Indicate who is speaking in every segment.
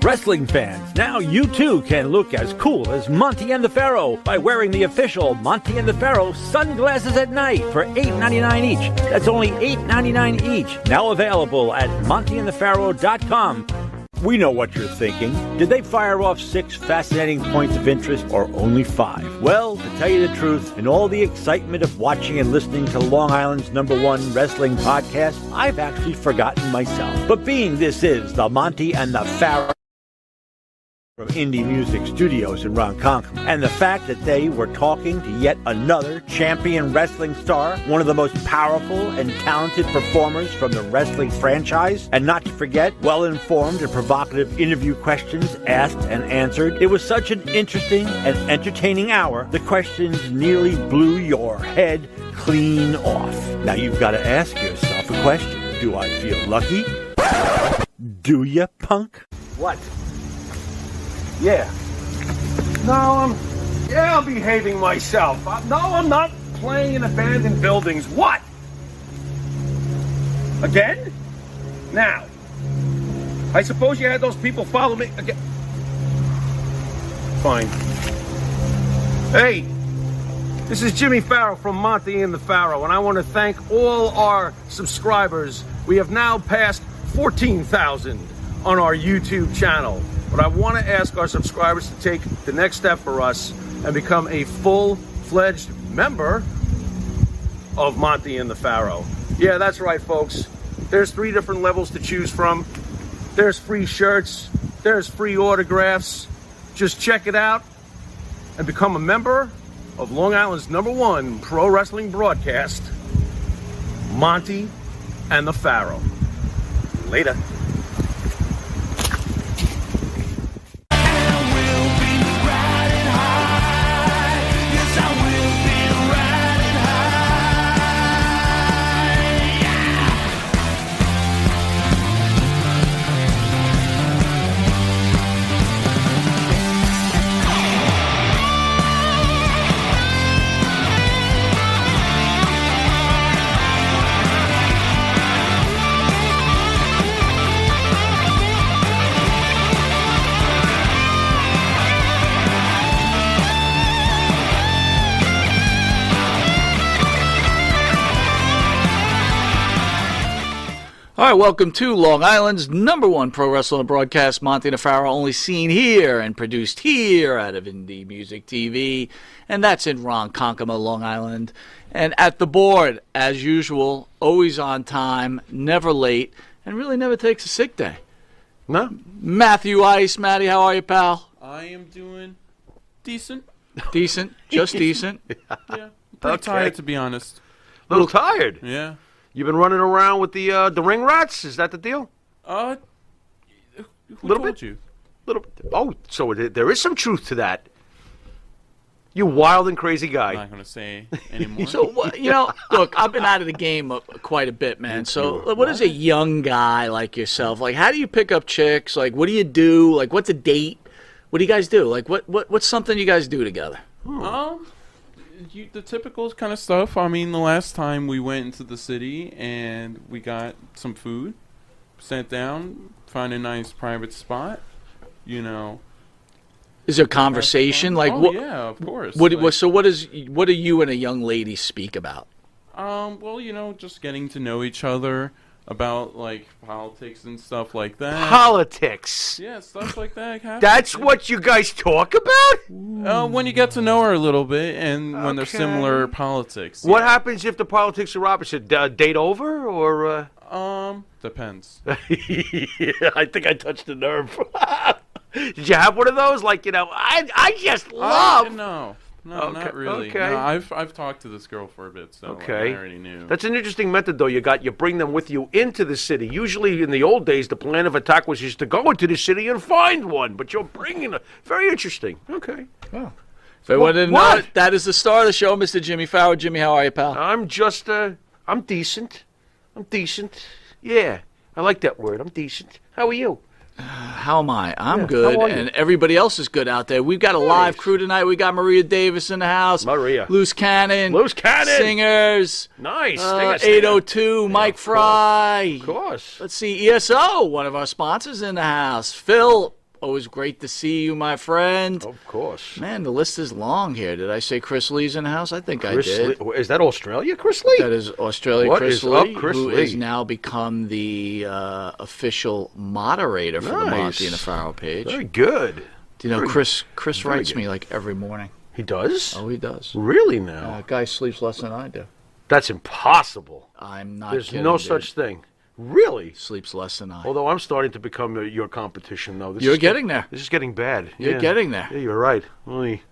Speaker 1: Wrestling fans, now you too can look as cool as Monty and the Pharaoh by wearing the official Monty and the Pharaoh sunglasses at night for $8.99 each. That's only $8.99 each. Now available at montyandthepharaoh.com. We know what you're thinking. Did they fire off 6 fascinating points of interest or only 5? Well, to tell you the truth, in all the excitement of watching and listening to Long Island's #1 wrestling podcast, I've actually forgotten myself. But being this is the Monty and the Pharaoh from Indie Music Studios in Ronkonkoma, and the fact that they were talking to yet another champion wrestling star, one of the most powerful and talented performers from the wrestling franchise, and not to forget well-informed and provocative interview questions asked and answered. It was such an interesting and entertaining hour, the questions nearly blew your head clean off. Now you've got to ask yourself a question. Do I feel lucky? Do ya, punk?
Speaker 2: What? Yeah. No, I'm behaving myself. No, I'm not playing in abandoned buildings. What? Again? Now, I suppose you had those people follow me again. Fine. Hey, this is Jimmy Pharaoh from Monty and the Pharaoh, and I want to thank all our subscribers. We have now passed 14,000 on our YouTube channel. But I want to ask our subscribers to take the next step for us and become a full-fledged member of Monty and the Pharaoh. Yeah, that's right, folks. There's 3 different levels to choose from. There's free shirts. There's free autographs. Just check it out and become a member of Long Island's #1 pro wrestling broadcast, Monty and the Pharaoh. Later.
Speaker 3: All right, welcome to Long Island's #1 pro wrestling broadcast, Monty and the Pharaoh, only seen here and produced here out of Indie Music TV, and that's in Ronkonkoma, Long Island. And at the board, as usual, always on time, never late, and really never takes a sick day.
Speaker 2: No.
Speaker 3: Matthew Ice. Matty, how are you, pal?
Speaker 4: I am doing decent.
Speaker 3: Decent? Just decent?
Speaker 4: Yeah. Pretty tired, to be honest.
Speaker 2: A little tired.
Speaker 4: Yeah.
Speaker 2: You've been running around with the ring rats? Is that the deal?
Speaker 4: Who
Speaker 2: Little
Speaker 4: told
Speaker 2: bit?
Speaker 4: you?
Speaker 2: Little. Oh, so there is some truth to that. You wild and crazy
Speaker 4: I'm
Speaker 2: guy.
Speaker 4: not going to say anymore.
Speaker 3: So, look, I've been out of the game quite a bit, man. So what is a young guy like yourself? Like, how do you pick up chicks? Like, what do you do? Like, what's a date? What do you guys do? Like, what's something you guys do together?
Speaker 4: The typical kind of stuff. I mean, the last time we went into the city and we got some food, sat down, found a nice private spot,
Speaker 3: Is there conversation? Like,
Speaker 4: yeah, of course.
Speaker 3: What do you and a young lady speak about?
Speaker 4: Well, just getting to know each other about, like, politics and stuff like that.
Speaker 2: Politics.
Speaker 4: Yeah, stuff like that happens.
Speaker 2: That's what you guys talk about?
Speaker 4: When you get to know her a little bit and when there's similar politics.
Speaker 2: What happens if the politics are opposite? Date over or?
Speaker 4: Depends.
Speaker 2: Yeah, I think I touched a nerve. Did you have one of those? Like, I just love.
Speaker 4: No,
Speaker 2: Okay,
Speaker 4: not really.
Speaker 2: okay.
Speaker 4: No, I've talked to this girl for a bit, so
Speaker 2: Okay.
Speaker 4: I already knew.
Speaker 2: That's an interesting method, though. You bring them with you into the city. Usually, in the old days, the plan of attack was just to go into the city and find one. But you're bringing very interesting. Okay.
Speaker 3: Oh. If I wanted to know it, that is the star of the show, Mr. Jimmy Pharaoh. Jimmy, how are you, pal?
Speaker 2: I'm just, I'm decent. I'm decent. Yeah, I like that word. I'm decent. How are you?
Speaker 3: How am I? I'm
Speaker 2: Yeah,
Speaker 3: good,
Speaker 2: how are you?
Speaker 3: and everybody else is good out there. We've got a live crew tonight. We got Maria Davis in the house.
Speaker 2: Maria.
Speaker 3: Loose Cannon.
Speaker 2: Loose Cannon.
Speaker 3: Singers.
Speaker 2: Nice.
Speaker 3: 802, Mike Fry.
Speaker 2: Of course.
Speaker 3: Let's see, ESO, one of our sponsors in the house. Phil, always great to see you, my friend.
Speaker 2: Of course.
Speaker 3: Man, the list is long here. Did I say Chris Lee's in the house? I think I
Speaker 2: Chris
Speaker 3: did.
Speaker 2: Lee, is that Australia, Chris Lee?
Speaker 3: That is Australia
Speaker 2: What
Speaker 3: Chris
Speaker 2: is
Speaker 3: Lee,
Speaker 2: up, Chris
Speaker 3: who
Speaker 2: Lee?
Speaker 3: has now become the official moderator for the
Speaker 2: Nice.
Speaker 3: Monty and the Pharaoh page.
Speaker 2: Very good.
Speaker 3: Do you know, Chris
Speaker 2: very
Speaker 3: writes
Speaker 2: good.
Speaker 3: me like every morning.
Speaker 2: He does?
Speaker 3: Oh, he does.
Speaker 2: Really now?
Speaker 3: Guy sleeps less than I do.
Speaker 2: That's impossible.
Speaker 3: I'm not
Speaker 2: There's
Speaker 3: kidding,
Speaker 2: no
Speaker 3: dude.
Speaker 2: such thing. Really?
Speaker 3: Sleeps less than I.
Speaker 2: Although I'm starting to become your competition, though.
Speaker 3: You're getting there.
Speaker 2: This is getting bad.
Speaker 3: You're getting there.
Speaker 2: Yeah, you're right. Only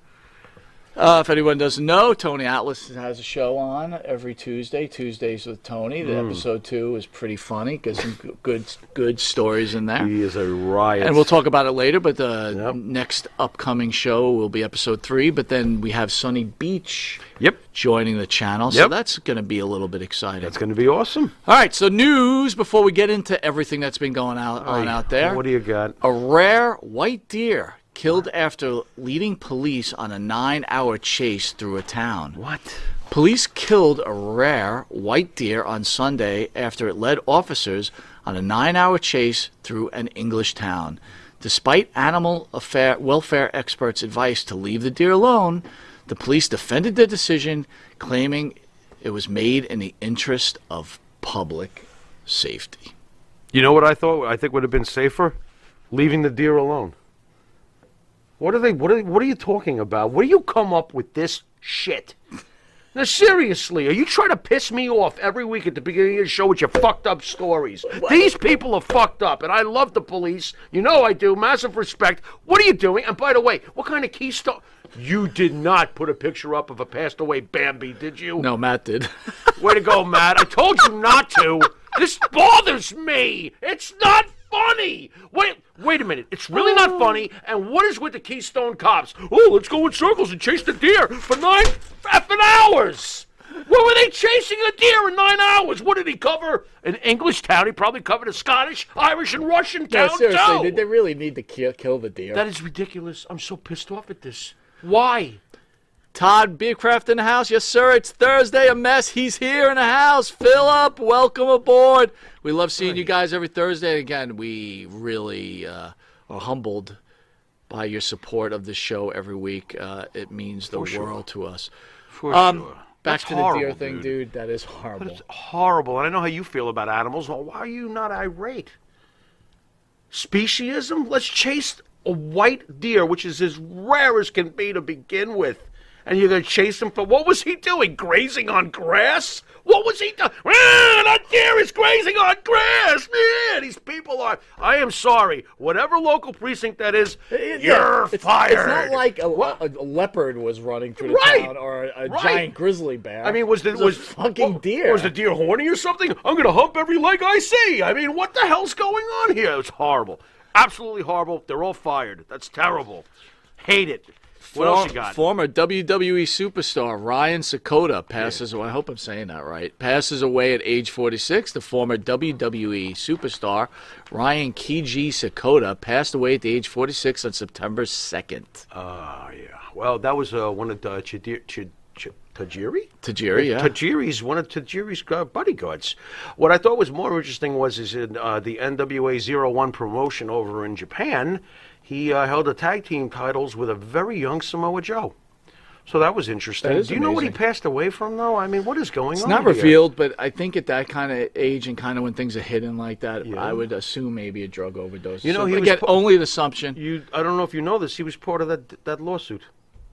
Speaker 3: If anyone doesn't know, Tony Atlas has a show on every Tuesday, Tuesdays with Tony. The episode 2 is pretty funny. Got some good stories in there.
Speaker 2: he is a riot.
Speaker 3: And we'll talk about it later, but the
Speaker 2: Yep.
Speaker 3: next upcoming show will be episode 3. But then we have Sunny Beach
Speaker 2: Yep.
Speaker 3: joining the channel, so
Speaker 2: Yep.
Speaker 3: that's going to be a little bit exciting.
Speaker 2: That's going to be awesome.
Speaker 3: All right, so news before we get into everything that's been going on out there.
Speaker 2: What do you got?
Speaker 3: A rare white deer killed after leading police on a 9-hour chase through a town.
Speaker 2: What?
Speaker 3: Police killed a rare white deer on Sunday after it led officers on a 9-hour chase through an English town. Despite animal welfare experts' advice to leave the deer alone, the police defended their decision, claiming it was made in the interest of public safety.
Speaker 2: You know what I thought? I think would have been safer? Leaving the deer alone. What are you talking about? Where do you come up with this shit? Now, seriously, are you trying to piss me off every week at the beginning of the show with your fucked up stories? These people are fucked up, and I love the police. You know I do. Massive respect. What are you doing? And by the way, what kind of keystone? You did not put a picture up of a passed away Bambi, did you?
Speaker 3: No, Matt did.
Speaker 2: Way to go, Matt. I told you not to. This bothers me. It's not funny. Wait a minute. It's really not funny. And what is with the Keystone Cops? Oh, let's go in circles and chase the deer for 9 effing hours. What were they chasing a deer in 9 hours? What did he cover? An English town. He probably covered a Scottish, Irish, and Russian
Speaker 3: No,
Speaker 2: town,
Speaker 3: seriously,
Speaker 2: too.
Speaker 3: did they really need to kill the deer?
Speaker 2: That is ridiculous. I'm so pissed off at this. Why?
Speaker 3: Todd Beercraft in the house. Yes, sir. It's Thursday. A mess. He's here in the house. Philip, welcome aboard. We love seeing you guys every Thursday. Again, we really are humbled by your support of the show every week. It means the world to us.
Speaker 2: For sure.
Speaker 3: Back
Speaker 2: That's
Speaker 3: to the
Speaker 2: horrible,
Speaker 3: deer thing, dude. That is horrible.
Speaker 2: That's horrible. And I know how you feel about animals. Well, why are you not irate? Speciesism? Let's chase a white deer, which is as rare as can be to begin with. And you're going to chase him for, what was he doing? Grazing on grass? What was he doing? Ah, that deer is grazing on grass. Yeah, these people are, I am sorry. Whatever local precinct that is, you're fired.
Speaker 3: It's not like a leopard was running through the
Speaker 2: Right.
Speaker 3: town or a
Speaker 2: Right.
Speaker 3: giant grizzly bear.
Speaker 2: I mean, was
Speaker 3: a fucking deer?
Speaker 2: Was the deer horny or something? I'm going to hump every leg I see. I mean, what the hell's going on here? It's horrible. Absolutely horrible. They're all fired. That's terrible. Hate it. What else you got?
Speaker 3: Former WWE superstar Ryan Sakota passes away. I hope I'm saying that right. Passes away at age 46. The former WWE superstar Ryan Keiji Sakota passed away at the age 46 on September 2nd.
Speaker 2: Yeah. Well, that was one of Tajiri?
Speaker 3: Tajiri, yeah.
Speaker 2: Tajiri's one of Tajiri's bodyguards. What I thought was more interesting was in the NWA 01 promotion over in Japan, he held the tag team titles with a very young Samoa Joe. So that was interesting.
Speaker 3: That is
Speaker 2: Do you know what he
Speaker 3: amazing.
Speaker 2: passed away from, though? I mean, what is going
Speaker 3: It's
Speaker 2: on
Speaker 3: not
Speaker 2: here?
Speaker 3: revealed, but I think at that kind of age and kind of when things are hidden like that,
Speaker 2: Yeah.
Speaker 3: I would assume maybe a drug overdose.
Speaker 2: You know,
Speaker 3: So,
Speaker 2: he was
Speaker 3: again,
Speaker 2: po-
Speaker 3: only an assumption.
Speaker 2: I don't know if you know this. He was part of that lawsuit.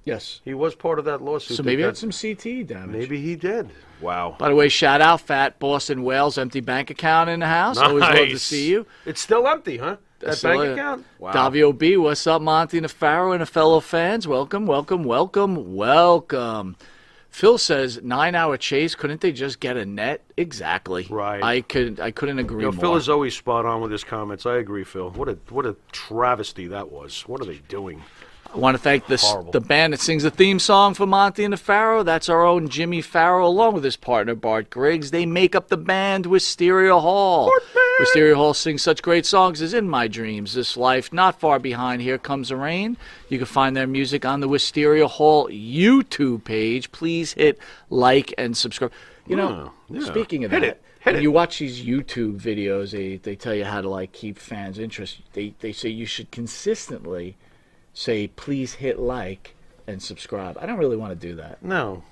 Speaker 3: Yes.
Speaker 2: He was part of that lawsuit.
Speaker 3: So maybe
Speaker 2: that
Speaker 3: had some CT damage.
Speaker 2: Maybe he did. Wow.
Speaker 3: By the way, shout out Fat Boston Wales empty bank account in the house. Always love to
Speaker 2: Nice.
Speaker 3: see you.
Speaker 2: It's still empty, huh? That
Speaker 3: That's
Speaker 2: bank
Speaker 3: still it.
Speaker 2: account? Wow.
Speaker 3: Davio B, what's up, Monty and the Pharaoh and the fellow fans? Welcome, welcome, welcome, welcome. Phil says 9-hour chase. Couldn't they just get a net? Exactly.
Speaker 2: Right.
Speaker 3: I couldn't agree
Speaker 2: You know,
Speaker 3: more.
Speaker 2: Phil is always spot on with his comments. I agree, Phil. What a travesty that was. What are they doing?
Speaker 3: I want to thank
Speaker 2: Horrible.
Speaker 3: the band that sings the theme song for Monty and the Pharaoh. That's our own Jimmy Farrow, along with his partner Bart Griggs. They make up the band with Stereo Hall. Wisteria Hall sings such great songs as In My Dreams, This Life, Not Far Behind, Here Comes the Rain. You can find their music on the Wisteria Hall YouTube page. Please hit like and subscribe. Speaking of that, when you watch these YouTube videos, they tell you how to like keep fans' interest. They say you should consistently say, please hit like and subscribe. I don't really want to do that.
Speaker 2: No.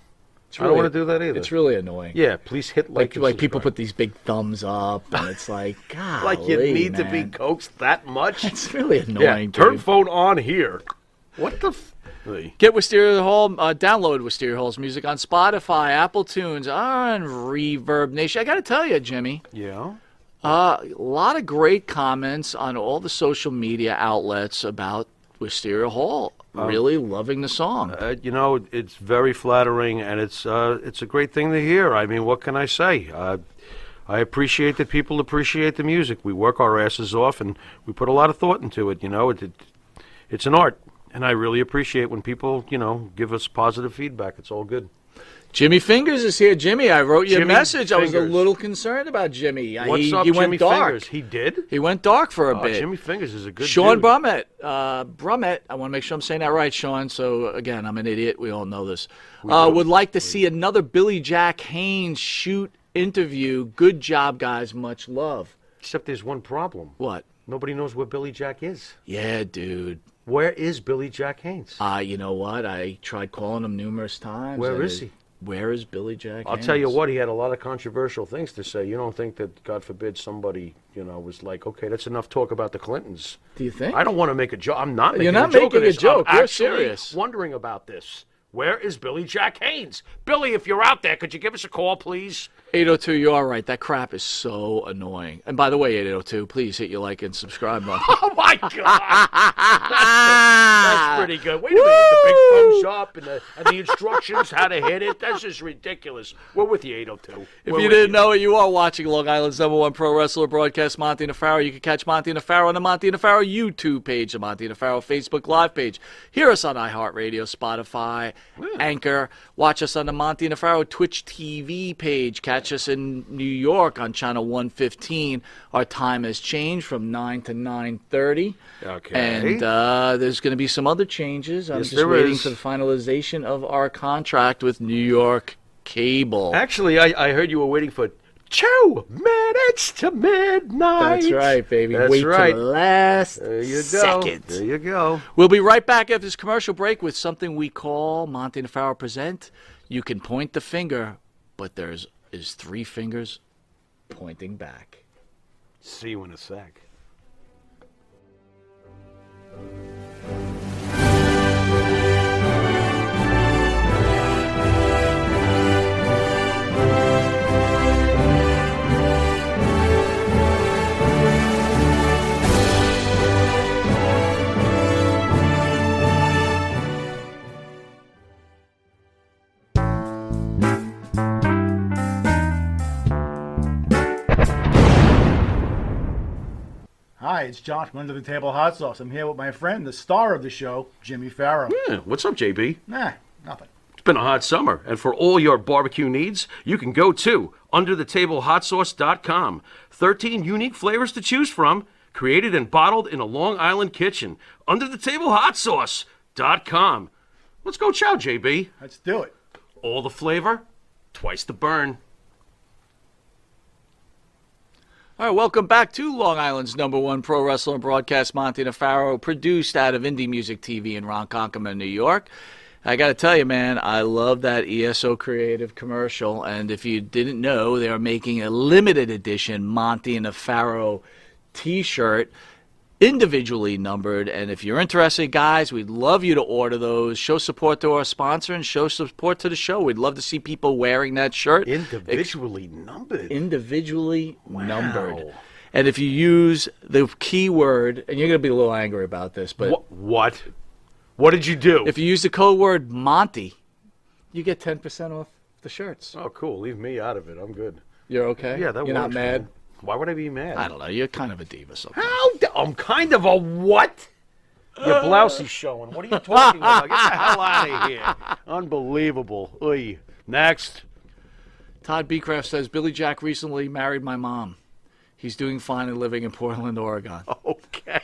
Speaker 3: It's really,
Speaker 2: I don't want to do that either.
Speaker 3: It's really annoying.
Speaker 2: Yeah, please hit like
Speaker 3: Like people put these big thumbs up, and it's like, God,
Speaker 2: like you need to be coaxed that much.
Speaker 3: It's really annoying.
Speaker 2: Turn
Speaker 3: dude.
Speaker 2: phone on here. What the?
Speaker 3: Get Wisteria Hall, download Wisteria Hall's music on Spotify, Apple Tunes, on Reverb Nation. I got to tell you, Jimmy.
Speaker 2: Yeah.
Speaker 3: A lot of great comments on all the social media outlets about Wisteria Hall. Really loving the song.
Speaker 2: It's very flattering, and it's a great thing to hear. I mean, what can I say? I appreciate that people appreciate the music. We work our asses off, and we put a lot of thought into it. It's an art, and I really appreciate when people, give us positive feedback. It's all good.
Speaker 3: Jimmy Fingers is here. Jimmy, I wrote you a
Speaker 2: Jimmy
Speaker 3: message. I was a
Speaker 2: Fingers.
Speaker 3: little concerned about Jimmy.
Speaker 2: What's up,
Speaker 3: he
Speaker 2: Jimmy
Speaker 3: went dark.
Speaker 2: Fingers? He did?
Speaker 3: He went dark for a bit.
Speaker 2: Jimmy Fingers is a good
Speaker 3: Sean
Speaker 2: dude.
Speaker 3: Brummett, I want to make sure I'm saying that right, Sean. So, again, I'm an idiot. We all know this. Would like to see another Billy Jack Haynes shoot interview. Good job, guys. Much love.
Speaker 2: Except there's one problem.
Speaker 3: What?
Speaker 2: Nobody knows where Billy Jack is.
Speaker 3: Yeah, dude.
Speaker 2: Where is Billy Jack Haynes?
Speaker 3: You know what? I tried calling him numerous times.
Speaker 2: Where is he?
Speaker 3: Where is Billy Jack
Speaker 2: I'll
Speaker 3: Haynes?
Speaker 2: tell you what, he had a lot of controversial things to say. You don't think that, God forbid, somebody, was like, okay, that's enough talk about the Clintons.
Speaker 3: Do you think?
Speaker 2: I don't want to make a joke. I'm not making
Speaker 3: You're not
Speaker 2: a joke.
Speaker 3: making a joke.
Speaker 2: I'm
Speaker 3: You're
Speaker 2: actually
Speaker 3: serious.
Speaker 2: wondering about this. Where is Billy Jack Haynes? Billy, if you're out there, could you give us a call, please?
Speaker 3: 802, you are right. That crap is so annoying. And by the way, 802, please hit your like and subscribe button.
Speaker 2: Oh, my God. That's pretty good. Wait a minute. The big thumbs up and the instructions, how to hit it. That's just ridiculous. We're with you, 802.
Speaker 3: If you didn't know it, you are watching Long Island's #1 pro wrestler broadcast, Monty Nefaro. You can catch Monty Nefaro on the Monty Nefaro YouTube page, the Monty Nefaro Facebook Live page. Hear us on iHeartRadio, Spotify, Anchor. Watch us on the Monty Nefaro Twitch TV page. Catch us in New York on channel 115. Our time has changed from 9 to 9:30.
Speaker 2: Okay.
Speaker 3: And there's going to be some other changes. I'm
Speaker 2: Yes,
Speaker 3: just
Speaker 2: there
Speaker 3: waiting
Speaker 2: is.
Speaker 3: for the finalization of our contract with New York Cable.
Speaker 2: Actually, I heard you were waiting for 2 minutes to midnight.
Speaker 3: That's right, baby.
Speaker 2: That's
Speaker 3: Wait
Speaker 2: right.
Speaker 3: till the last
Speaker 2: There you go.
Speaker 3: second.
Speaker 2: There you go.
Speaker 3: We'll be right back after this commercial break with something we call Monty Nefaro Present. You can point the finger, but there's 3 fingers pointing back.
Speaker 2: See you in a sec.
Speaker 5: Hi, it's John from Under the Table Hot Sauce. I'm here with my friend, the star of the show, Jimmy Farrow.
Speaker 2: Yeah, what's up, JB?
Speaker 5: Nah, nothing.
Speaker 2: It's been a hot summer, and for all your barbecue needs, you can go to underthetablehotsauce.com. 13 unique flavors to choose from, created and bottled in a Long Island kitchen. Underthetablehotsauce.com. Let's go chow, JB.
Speaker 5: Let's do it.
Speaker 2: All the flavor, twice the burn.
Speaker 3: All right, welcome back to Long Island's #1 pro wrestler and broadcast, Monty Nefaro, produced out of Indie Music TV in Ronkonkoma, New York. I got to tell you, man, I love that ESO Creative commercial. And if you didn't know, they are making a limited edition Monty Nefaro T-shirt, individually numbered. And if you're interested, guys, we'd love you to order those. Show support to our sponsor and show support to the show. We'd love to see people wearing that shirt.
Speaker 2: Individually numbered.
Speaker 3: Individually numbered. And if you use the keyword, and you're going to be a little angry about this, but
Speaker 2: What? What did you do?
Speaker 3: if you use the code word Monty, you get 10% off the shirts.
Speaker 2: Oh, cool. Leave me out of it. I'm good.
Speaker 3: You're okay?
Speaker 2: Yeah, that
Speaker 3: You're not
Speaker 2: works,
Speaker 3: mad?
Speaker 2: man. Why would I be mad?
Speaker 3: I don't know. You're kind of a diva sometimes.
Speaker 2: I'm kind of a what? Your blouse is showing. What are you talking about? Get the hell out of here. Unbelievable. Oy. Next.
Speaker 3: Todd Beecraft says, Billy Jack recently married my mom. He's doing fine and living in Portland, Oregon.
Speaker 2: Okay.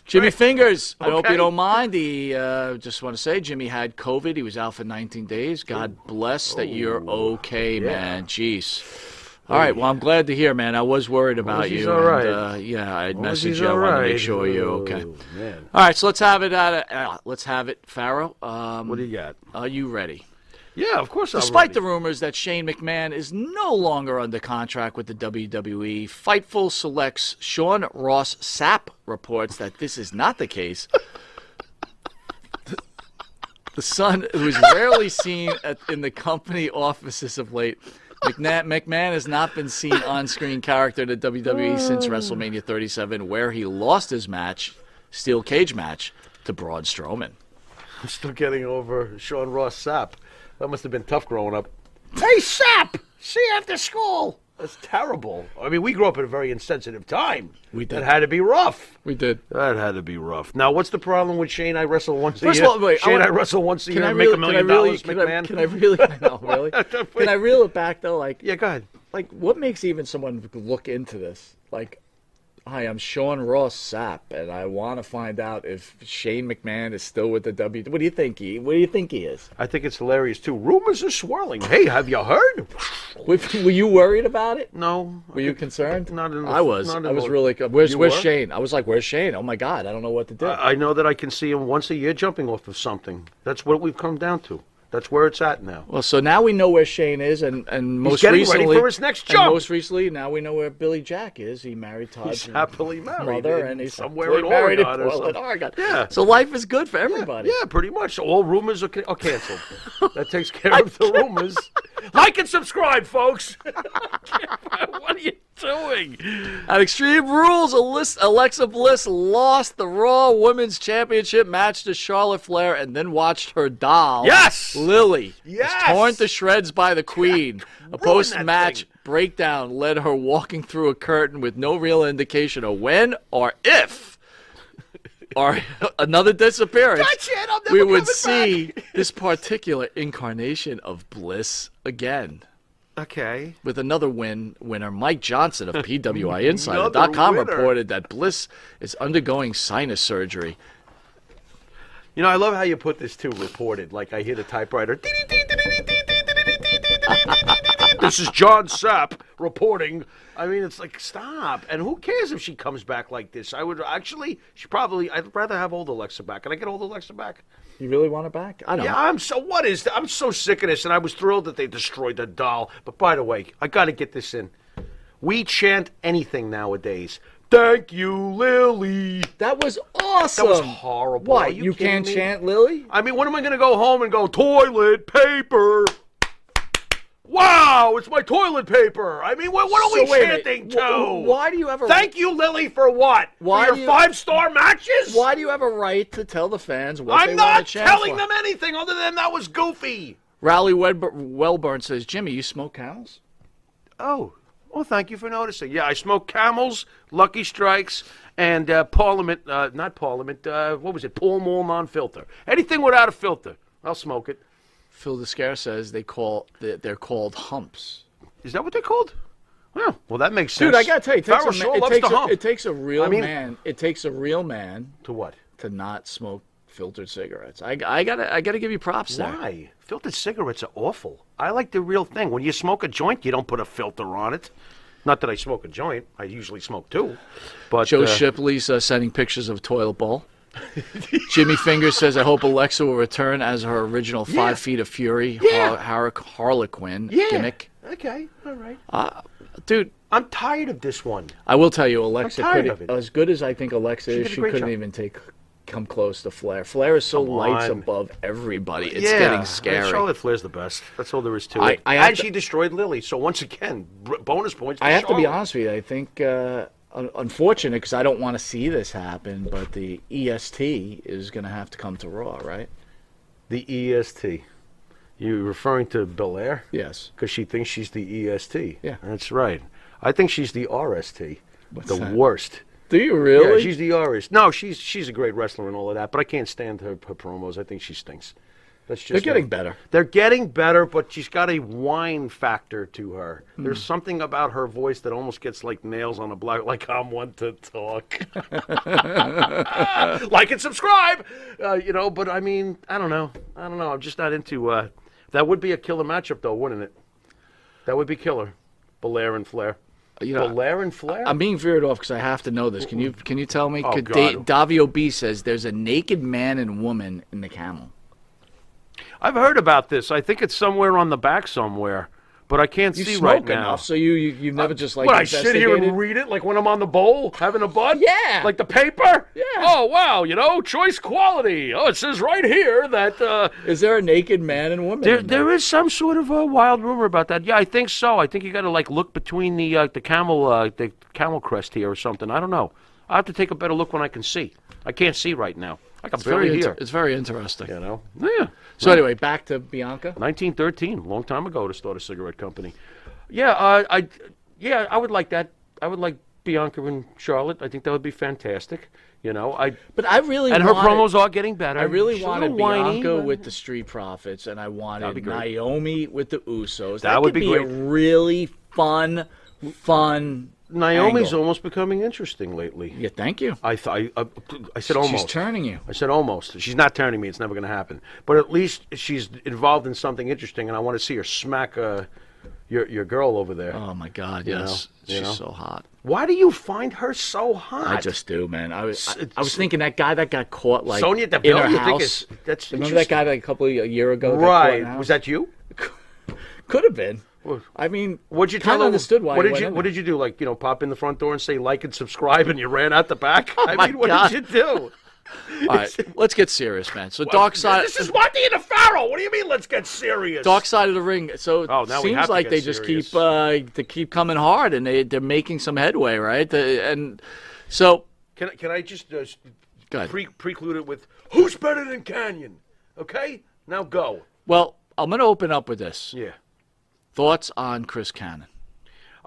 Speaker 3: Jimmy Fingers, I hope you
Speaker 2: Okay.
Speaker 3: don't mind. He just want to say Jimmy had COVID. He was out for 19 days. God bless that you're okay, man. Jeez. All right. Well, I'm glad to hear, man. I was worried about
Speaker 2: he's
Speaker 3: you.
Speaker 2: all right.
Speaker 3: And, yeah, I'd
Speaker 2: Well,
Speaker 3: message
Speaker 2: he's
Speaker 3: you. I
Speaker 2: all
Speaker 3: wanted to make
Speaker 2: right.
Speaker 3: sure you're okay.
Speaker 2: Oh, man.
Speaker 3: All right. So let's have it. Let's have it, Pharaoh.
Speaker 2: What do you got?
Speaker 3: Are you ready?
Speaker 2: Yeah, of course I'm
Speaker 3: Despite
Speaker 2: ready.
Speaker 3: the rumors that Shane McMahon is no longer under contract with the WWE, Fightful Select's Sean Ross Sapp reports that this is not the case. The Sun, who is rarely seen in the company offices of late, McMahon has not been seen on-screen character in the WWE since WrestleMania 37, where he lost his match, steel cage match, to Braun Strowman.
Speaker 2: I'm still getting over Sean Ross Sapp. That must have been tough growing up. Hey, Sapp! See you after school! That's terrible. I mean, we grew up at a very insensitive time.
Speaker 3: We did.
Speaker 2: That had to be rough.
Speaker 3: We did.
Speaker 2: That had to be rough. Now, what's the problem with Shane? I wrestle once a
Speaker 3: First
Speaker 2: year.
Speaker 3: of all, wait,
Speaker 2: Shane, I
Speaker 3: want-
Speaker 2: wrestle once a year
Speaker 3: Can I
Speaker 2: and
Speaker 3: really,
Speaker 2: make $1 million, McMahon.
Speaker 3: Can I really? I know, really. Can I reel it back though? Like,
Speaker 2: Yeah, go ahead.
Speaker 3: like what makes even someone look into this? Like, hi, I'm Sean Ross Sapp, and I want to find out if Shane McMahon is still with the WWE. What do you think What do you think he is?
Speaker 2: I think it's hilarious, too. Rumors are swirling. Hey, have you heard?
Speaker 3: Were you worried about it?
Speaker 2: No.
Speaker 3: Were you concerned?
Speaker 2: Not in the-
Speaker 3: I was.
Speaker 2: not in
Speaker 3: I was
Speaker 2: the-
Speaker 3: really. Where's
Speaker 2: You were?
Speaker 3: Shane? I was like, where's Shane? Oh my God, I don't know what to do.
Speaker 2: I know that I can see him once a year jumping off of something. That's what we've come down to. That's where it's at now.
Speaker 3: Well, so now we know where Shane is, and most
Speaker 2: getting ready
Speaker 3: recently,
Speaker 2: for his next
Speaker 3: and
Speaker 2: jump.
Speaker 3: most recently, now we know where Billy Jack is. He married Todd's
Speaker 2: He's happily married.
Speaker 3: mother, and he's
Speaker 2: somewhere
Speaker 3: happily
Speaker 2: in
Speaker 3: married
Speaker 2: Oregon
Speaker 3: in
Speaker 2: or
Speaker 3: Portland,
Speaker 2: something.
Speaker 3: Oregon.
Speaker 2: Yeah.
Speaker 3: So life is good for everybody.
Speaker 2: Yeah, pretty much. All rumors are canceled. That takes care of the rumors. Like and subscribe, folks. What are you doing?
Speaker 3: At Extreme Rules, Alexa Bliss lost the Raw Women's Championship match to Charlotte Flair, and then watched her doll,
Speaker 2: Yes!
Speaker 3: Lily,
Speaker 2: Yes!
Speaker 3: was torn to shreds by the Queen. A post-match
Speaker 2: thing.
Speaker 3: breakdown led her walking through a curtain with no real indication of when or if, or another disappearance,
Speaker 2: That's it, I'm never
Speaker 3: we would
Speaker 2: coming
Speaker 3: see
Speaker 2: back.
Speaker 3: this particular incarnation of Bliss again.
Speaker 2: Okay.
Speaker 3: With another winner, Mike Johnson of
Speaker 2: Another
Speaker 3: PWIinsider.com
Speaker 2: winner.
Speaker 3: reported that Bliss is undergoing sinus surgery.
Speaker 2: You know, I love how you put this too, reported. Like I hear the typewriter. This is John Sapp reporting. I mean, it's like, stop. And who cares if she comes back like this? I would actually, I'd rather have old Alexa back. Can I get old Alexa back?
Speaker 3: You really want it back? I don't.
Speaker 2: Yeah, I'm so sick of this, and I was thrilled that they destroyed the doll. But by the way, I got to get this in. We chant anything nowadays. Thank you, Lily.
Speaker 3: That was awesome.
Speaker 2: That was horrible. Are
Speaker 3: What?
Speaker 2: you
Speaker 3: You
Speaker 2: kidding
Speaker 3: can't
Speaker 2: me?
Speaker 3: chant Lily?
Speaker 2: I mean, when am I going to go home and go, toilet paper? Wow, it's my toilet paper. I mean, what are we
Speaker 3: So wait a minute.
Speaker 2: chanting to?
Speaker 3: Why do you have a
Speaker 2: Thank you, Lily, for what?
Speaker 3: Why
Speaker 2: for
Speaker 3: do
Speaker 2: your
Speaker 3: you-
Speaker 2: 5-star matches?
Speaker 3: Why do you have a right to tell the fans what they
Speaker 2: I'm
Speaker 3: want
Speaker 2: not
Speaker 3: to chant
Speaker 2: telling
Speaker 3: for?
Speaker 2: them anything other than that was goofy.
Speaker 3: Rowley Wellburn says, Jimmy, you smoke Camels?
Speaker 2: Oh, well, thank you for noticing. Yeah, I smoke Camels, Lucky Strikes, and Parliament, not Parliament, what was it? Pall Mall non-filter. Anything without a filter, I'll smoke it.
Speaker 3: Phil Descare says they're called humps.
Speaker 2: Is that what they're called? Well, that makes sense.
Speaker 3: Dude, I gotta tell you,
Speaker 2: Farrah sure loves to hump.
Speaker 3: it takes a real
Speaker 2: I mean-
Speaker 3: man. It takes a real man
Speaker 2: To what?
Speaker 3: to not smoke filtered cigarettes. I gotta give you props there.
Speaker 2: Why? Filtered cigarettes are awful. I like the real thing. When you smoke a joint, you don't put a filter on it. Not that I smoke a joint. I usually smoke two. But
Speaker 3: Joe Shipley's sending pictures of toilet bowl. Jimmy Fingers says, I hope Alexa will return as her original 5 Feet of Fury Harlequin gimmick.
Speaker 2: Okay, all right.
Speaker 3: Dude,
Speaker 2: I'm tired of this one.
Speaker 3: I will tell you, Alexa
Speaker 2: I'm tired
Speaker 3: could
Speaker 2: of it.
Speaker 3: as good as I think Alexa
Speaker 2: She
Speaker 3: is,
Speaker 2: did a
Speaker 3: she
Speaker 2: great
Speaker 3: couldn't
Speaker 2: job.
Speaker 3: even come close to Flair. Flair is so
Speaker 2: Come
Speaker 3: lights
Speaker 2: on.
Speaker 3: above everybody. It's
Speaker 2: Yeah,
Speaker 3: getting scary.
Speaker 2: Charlotte Flair's the best. That's all there is to
Speaker 3: I-
Speaker 2: it.
Speaker 3: I have
Speaker 2: And
Speaker 3: to-
Speaker 2: she destroyed Lily. So once again, bonus points. For
Speaker 3: I have to be
Speaker 2: Charlotte.
Speaker 3: honest with you. I think, unfortunate, because I don't want to see this happen, but the EST is going to have to come to Raw, right?
Speaker 2: The EST. You referring to Belair?
Speaker 3: Yes.
Speaker 2: Because she thinks she's the EST.
Speaker 3: Yeah.
Speaker 2: That's right. I think she's the RST.
Speaker 3: What's
Speaker 2: the
Speaker 3: that?
Speaker 2: worst.
Speaker 3: Do you really?
Speaker 2: Yeah, she's the RST. No, she's a great wrestler and all of that, but I can't stand her promos. I think she stinks. That's just
Speaker 3: They're getting
Speaker 2: me.
Speaker 3: better.
Speaker 2: They're getting better, but she's got a whine factor to her. There's something about her voice that almost gets like nails on a block, like I'm one to talk. Like and subscribe, But I mean, I don't know. I'm just not into. That would be a killer matchup, though, wouldn't it? That would be killer. Belair and Flair. Belair and Flair.
Speaker 3: I'm being veered off because I have to know this. Can you tell me?
Speaker 2: Oh, God.
Speaker 3: Davio B says there's a naked man and woman in the camel.
Speaker 2: I've heard about this. I think it's somewhere on the back somewhere, but I can't
Speaker 3: You
Speaker 2: see
Speaker 3: smoke
Speaker 2: right now.
Speaker 3: enough, so you've never just like
Speaker 2: What, I sit here and
Speaker 3: investigated?
Speaker 2: read it like when I'm on the bowl having a bud?
Speaker 3: Yeah.
Speaker 2: Like the paper?
Speaker 3: Yeah.
Speaker 2: Oh, wow, choice quality. Oh, it says right here that
Speaker 3: Is there a naked man and woman? in
Speaker 2: there is some sort of a wild rumor about that. Yeah, I think so. I think you got to like look between the camel crest here or something. I don't know. I have to take a better look when I can see. I can't see right now. I can barely hear.
Speaker 3: It's very interesting.
Speaker 2: Yeah.
Speaker 3: So anyway, back to Bianca.
Speaker 2: 1913, long time ago to start a cigarette company. Yeah, I would like that. I would like Bianca and Charlotte. I think that would be fantastic.
Speaker 3: But I really
Speaker 2: and her promos are getting better.
Speaker 3: I really
Speaker 2: She's a
Speaker 3: wanted
Speaker 2: little whiny,
Speaker 3: Bianca
Speaker 2: but-
Speaker 3: with the Street Profits, and I
Speaker 2: That'd be
Speaker 3: wanted
Speaker 2: great.
Speaker 3: Naomi with the Usos.
Speaker 2: That would
Speaker 3: could
Speaker 2: be
Speaker 3: a
Speaker 2: great.
Speaker 3: really fun.
Speaker 2: Naomi's
Speaker 3: angle.
Speaker 2: almost becoming interesting lately.
Speaker 3: Yeah, thank you.
Speaker 2: I said almost.
Speaker 3: She's turning you.
Speaker 2: I said almost. She's not turning me. It's never going to happen. But at least she's involved in something interesting, and I want to see her smack your girl over there.
Speaker 3: Oh my God,
Speaker 2: You
Speaker 3: yes,
Speaker 2: know, you
Speaker 3: she's
Speaker 2: know?
Speaker 3: so hot.
Speaker 2: Why do you find her so hot?
Speaker 3: I just do, man. I was thinking that guy that got caught like
Speaker 2: Sonya
Speaker 3: in
Speaker 2: Deville,
Speaker 3: her
Speaker 2: you
Speaker 3: house.
Speaker 2: think is that's
Speaker 3: Remember that guy like a year ago? Got caught in
Speaker 2: right?
Speaker 3: her house?
Speaker 2: Was that you?
Speaker 3: Could have been. I mean,
Speaker 2: What'd you
Speaker 3: kind
Speaker 2: tell
Speaker 3: of
Speaker 2: her?
Speaker 3: understood why.
Speaker 2: What
Speaker 3: he
Speaker 2: did
Speaker 3: went
Speaker 2: you
Speaker 3: in
Speaker 2: What
Speaker 3: there.
Speaker 2: did you do? Like pop in the front door and say like and subscribe, and you ran out the back. I
Speaker 3: my
Speaker 2: mean, what
Speaker 3: God.
Speaker 2: did you do?
Speaker 3: All right, let's get serious, man. So Dark Side.
Speaker 2: This is Monty and the Pharaoh. What do you mean? Let's get serious.
Speaker 3: Dark Side of the Ring. So
Speaker 2: Oh,
Speaker 3: it
Speaker 2: now we have
Speaker 3: seems
Speaker 2: to
Speaker 3: like
Speaker 2: get
Speaker 3: they just
Speaker 2: serious.
Speaker 3: keep coming hard, and they're making some headway, right? And so
Speaker 2: Can I just
Speaker 3: Go ahead.
Speaker 2: preclude it with who's better than Canyon? Okay, now go.
Speaker 3: well, I'm going to open up with this.
Speaker 2: Yeah.
Speaker 3: Thoughts on Chris Cannon?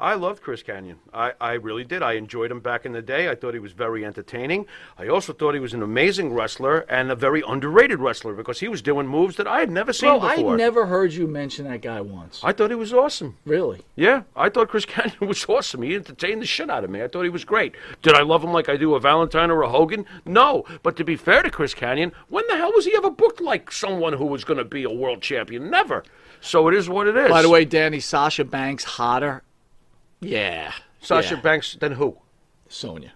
Speaker 2: I loved Chris Canyon. I really did. I enjoyed him back in the day. I thought he was very entertaining. I also thought he was an amazing wrestler and a very underrated wrestler because he was doing moves that I had never seen
Speaker 3: Bro, I
Speaker 2: before.
Speaker 3: never heard you mention that guy once.
Speaker 2: I thought he was awesome.
Speaker 3: Really?
Speaker 2: Yeah, I thought Chris Canyon was awesome. He entertained the shit out of me. I thought he was great. Did I love him like I do a Valentine or a Hogan? No. But to be fair to Chris Canyon, when the hell was he ever booked like someone who was going to be a world champion? Never. So it is what it is.
Speaker 3: By the way, Danny, Sasha Banks hotter? Yeah.
Speaker 2: Sasha
Speaker 3: Yeah.
Speaker 2: Banks, then who?
Speaker 3: Sonya.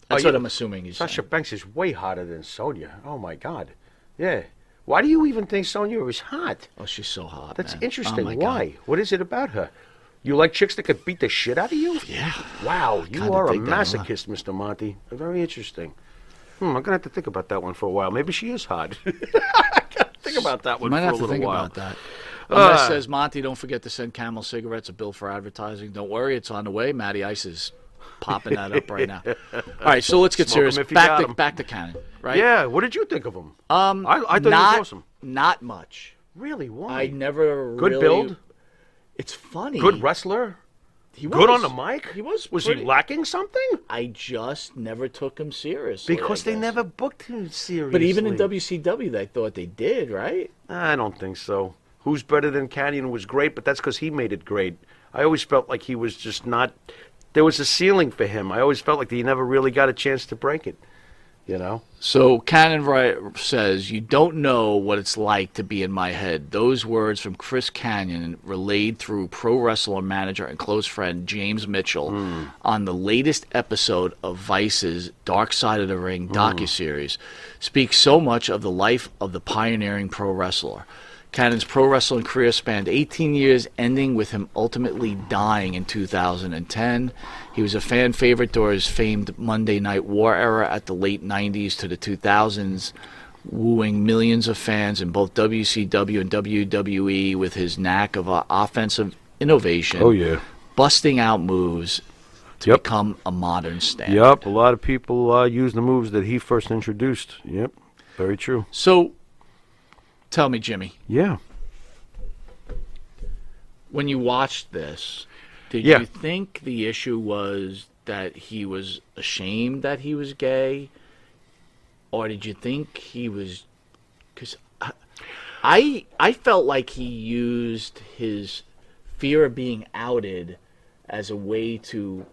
Speaker 3: That's
Speaker 2: Oh,
Speaker 3: what
Speaker 2: yeah.
Speaker 3: I'm assuming he's
Speaker 2: Sasha
Speaker 3: saying.
Speaker 2: Banks is way hotter than Sonya. Oh, my God. Yeah. Why do you even think Sonya was hot?
Speaker 3: Oh, she's so hot.
Speaker 2: That's
Speaker 3: man.
Speaker 2: interesting.
Speaker 3: Oh, my
Speaker 2: Why?
Speaker 3: God.
Speaker 2: What is it about her? You like chicks that could beat the shit out of you?
Speaker 3: Yeah.
Speaker 2: Wow, you
Speaker 3: kinda
Speaker 2: are a
Speaker 3: dig that a lot.
Speaker 2: masochist, Mr. Monty. Very interesting. I'm going to have to think about that one for a while. Maybe she is hot. I got to think about that
Speaker 3: You
Speaker 2: one
Speaker 3: might
Speaker 2: for
Speaker 3: have
Speaker 2: a
Speaker 3: to
Speaker 2: little
Speaker 3: think
Speaker 2: while.
Speaker 3: about that. Unless says, Monty, don't forget to send Camel cigarettes a bill for advertising. Don't worry, it's on the way. Matty Ice is popping that up right now. All right, so let's get
Speaker 2: Smoke 'em
Speaker 3: serious.
Speaker 2: if you got 'em.
Speaker 3: Back to Cannon, right?
Speaker 2: Yeah, what did you think of him? I thought he
Speaker 3: not,
Speaker 2: was awesome.
Speaker 3: Not much.
Speaker 2: Really? Why?
Speaker 3: I never
Speaker 2: Good
Speaker 3: really...
Speaker 2: build?
Speaker 3: It's funny.
Speaker 2: Good wrestler?
Speaker 3: He
Speaker 2: Good on
Speaker 3: was.
Speaker 2: the mic?
Speaker 3: He was
Speaker 2: Was
Speaker 3: pretty-
Speaker 2: he lacking something?
Speaker 3: I just never took him seriously.
Speaker 2: Because
Speaker 3: I
Speaker 2: they
Speaker 3: guess.
Speaker 2: never booked him seriously.
Speaker 3: But even in WCW, they thought they did, right?
Speaker 2: I don't think so. Who's Better Than Canyon was great, but that's because he made it great. I always felt like he was just not... There was a ceiling for him. I always felt like he never really got a chance to break it. You know?
Speaker 3: So Cannon says, you don't know what it's like to be in my head. Those words from Chris Canyon relayed through pro wrestler manager and close friend James Mitchell on the latest episode of Vice's Dark Side of the Ring docuseries speak so much of the life of the pioneering pro wrestler. Cannon's pro wrestling career spanned 18 years, ending with him ultimately dying in 2010. He was a fan favorite during his famed Monday Night War era at the late 90s to the 2000s, wooing millions of fans in both WCW and WWE with his knack of offensive innovation,
Speaker 2: yeah.
Speaker 3: busting out moves to
Speaker 2: Yep.
Speaker 3: become a modern standard.
Speaker 2: Yep, a lot of people use the moves that he first introduced. Yep, very true.
Speaker 3: So, tell me, Jimmy,
Speaker 2: Yeah.
Speaker 3: when you watched this, did
Speaker 2: Yeah.
Speaker 3: you think the issue was that he was ashamed that he was gay? Or did you think he was... Because I felt like he used his fear of being outed as a way to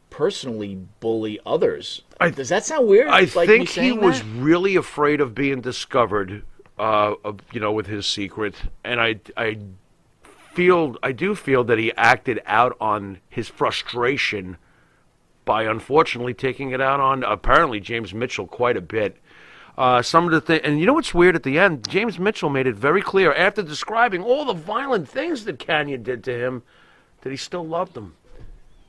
Speaker 3: personally bully others. Does that sound weird?
Speaker 2: I
Speaker 3: like
Speaker 2: think
Speaker 3: me
Speaker 2: he
Speaker 3: saying
Speaker 2: was
Speaker 3: that?
Speaker 2: really afraid of being discovered, with his secret, and I do feel that he acted out on his frustration by unfortunately taking it out on apparently James Mitchell quite a bit. Some of the things, and you know what's weird at the end? James Mitchell made it very clear after describing all the violent things that Canyon did to him that he still loved him.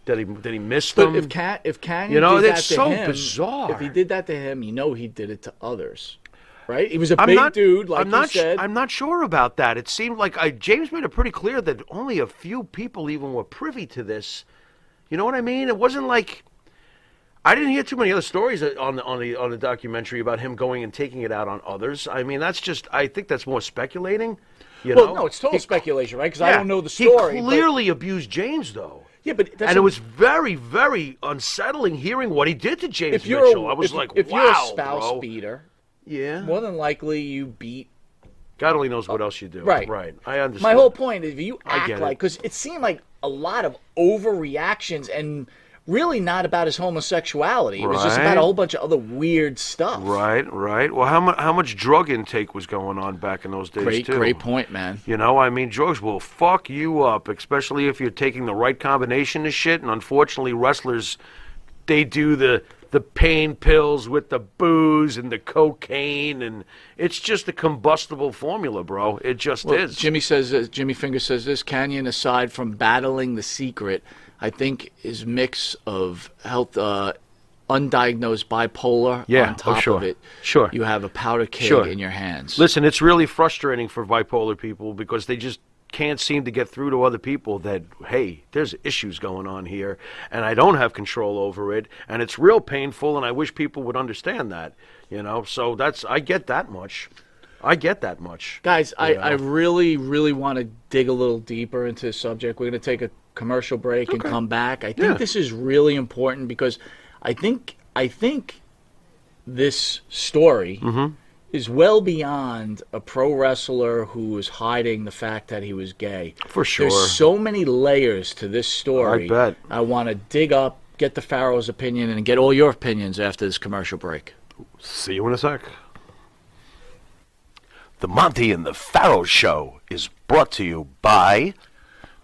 Speaker 2: That he missed
Speaker 3: But
Speaker 2: him.
Speaker 3: if Canyon
Speaker 2: You know,
Speaker 3: did
Speaker 2: it's
Speaker 3: that to
Speaker 2: so
Speaker 3: him,
Speaker 2: bizarre.
Speaker 3: If he did that to him, he did it to others. Right? He was a
Speaker 2: I'm
Speaker 3: big
Speaker 2: not,
Speaker 3: dude, like
Speaker 2: I'm not
Speaker 3: you said.
Speaker 2: I'm not sure about that. It seemed like James made it pretty clear that only a few people even were privy to this. You know what I mean? It wasn't like I didn't hear too many other stories on the documentary about him going and taking it out on others. I mean, I think that's more speculating. You know?
Speaker 3: No, it's total speculation, right? Because I don't know the story.
Speaker 2: He clearly abused James, though.
Speaker 3: Yeah, but
Speaker 2: And it was very, very unsettling hearing what he did to James
Speaker 3: if you're
Speaker 2: Mitchell. I was like,
Speaker 3: if
Speaker 2: wow,
Speaker 3: you're a spouse
Speaker 2: bro.
Speaker 3: beater,
Speaker 2: Yeah.
Speaker 3: more than likely you beat.
Speaker 2: God only knows what else you do.
Speaker 3: Right.
Speaker 2: Right. I understand.
Speaker 3: My whole point is, if you
Speaker 2: I
Speaker 3: act
Speaker 2: get it.
Speaker 3: like, because it seemed like a lot of overreactions and really not about his homosexuality. It was just about
Speaker 2: Right.
Speaker 3: a whole bunch of other weird stuff.
Speaker 2: Right. Well, how much drug intake was going on back in those days, too?
Speaker 3: Great point, man.
Speaker 2: You know, I mean, drugs will fuck you up, especially if you're taking the right combination of shit. And unfortunately, wrestlers, they do the pain pills with the booze and the cocaine, and it's just a combustible formula, bro. It just is.
Speaker 3: Jimmy Finger says this: Canyon, aside from battling the secret, I think his mix of health, undiagnosed bipolar
Speaker 2: Yeah,
Speaker 3: on top
Speaker 2: sure.
Speaker 3: of it.
Speaker 2: Sure.
Speaker 3: You have a powder keg
Speaker 2: Sure.
Speaker 3: in your hands.
Speaker 2: Listen, it's really frustrating for bipolar people because they just can't seem to get through to other people that, hey, there's issues going on here, and I don't have control over it, and it's real painful, and I wish people would understand that, you know? So I get that much.
Speaker 3: Guys, I really, really want to dig a little deeper into the subject. We're going to take a commercial break and come back. I think this is really important because I think this story is well beyond a pro wrestler who was hiding the fact that he was gay.
Speaker 2: For sure.
Speaker 3: There's so many layers to this story.
Speaker 2: I bet.
Speaker 3: I want to dig up, get the Pharaoh's opinion, and get all your opinions after this commercial break.
Speaker 2: See you in a sec. The Monty and the Pharaoh Show is brought to you by...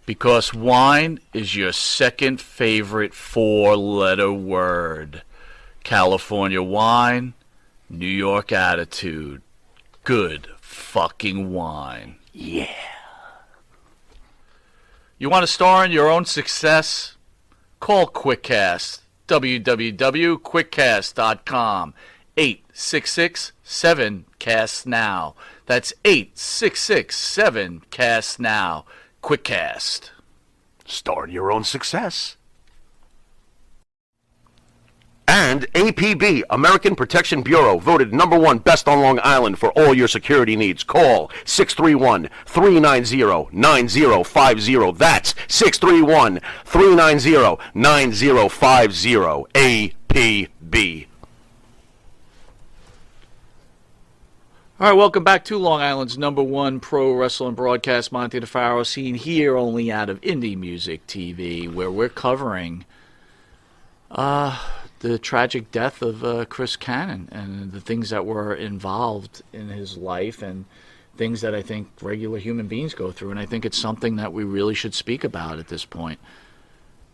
Speaker 3: Because wine is your second favorite four-letter word. California wine, New York attitude. Good fucking wine.
Speaker 2: Yeah.
Speaker 3: You want to star in your own success? Call QuickCast. www.quickcast.com. 866-7-CAST-NOW. That's 866-7-CAST-NOW. QuickCast.
Speaker 2: Star in your own success. And APB, American Protection Bureau, voted #1 best on Long Island for all your security needs. Call 631-390-9050. That's 631-390-9050. APB.
Speaker 3: All right, welcome back to Long Island's #1 pro wrestling broadcast, Monty DeFaro, seen here only out of Indie Music TV, where we're covering the tragic death of Chris Cannon and the things that were involved in his life and things that I think regular human beings go through. And I think it's something that we really should speak about at this point.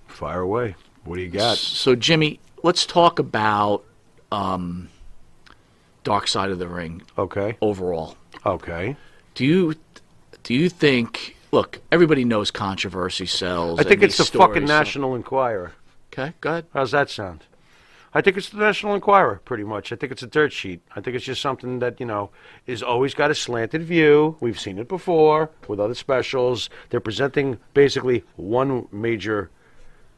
Speaker 2: Fire away. What do you got?
Speaker 3: So, Jimmy, let's talk about Dark Side of the Ring.
Speaker 2: Okay.
Speaker 3: Overall.
Speaker 2: Okay.
Speaker 3: Do you think? Look, everybody knows controversy sells.
Speaker 2: I think
Speaker 3: and
Speaker 2: it's the
Speaker 3: these
Speaker 2: fucking
Speaker 3: stories
Speaker 2: National Enquirer.
Speaker 3: Okay, go ahead.
Speaker 2: How's that sound? I think it's the National Enquirer, pretty much. I think it's a dirt sheet. I think it's just something that, is always got a slanted view. We've seen it before with other specials. They're presenting basically one major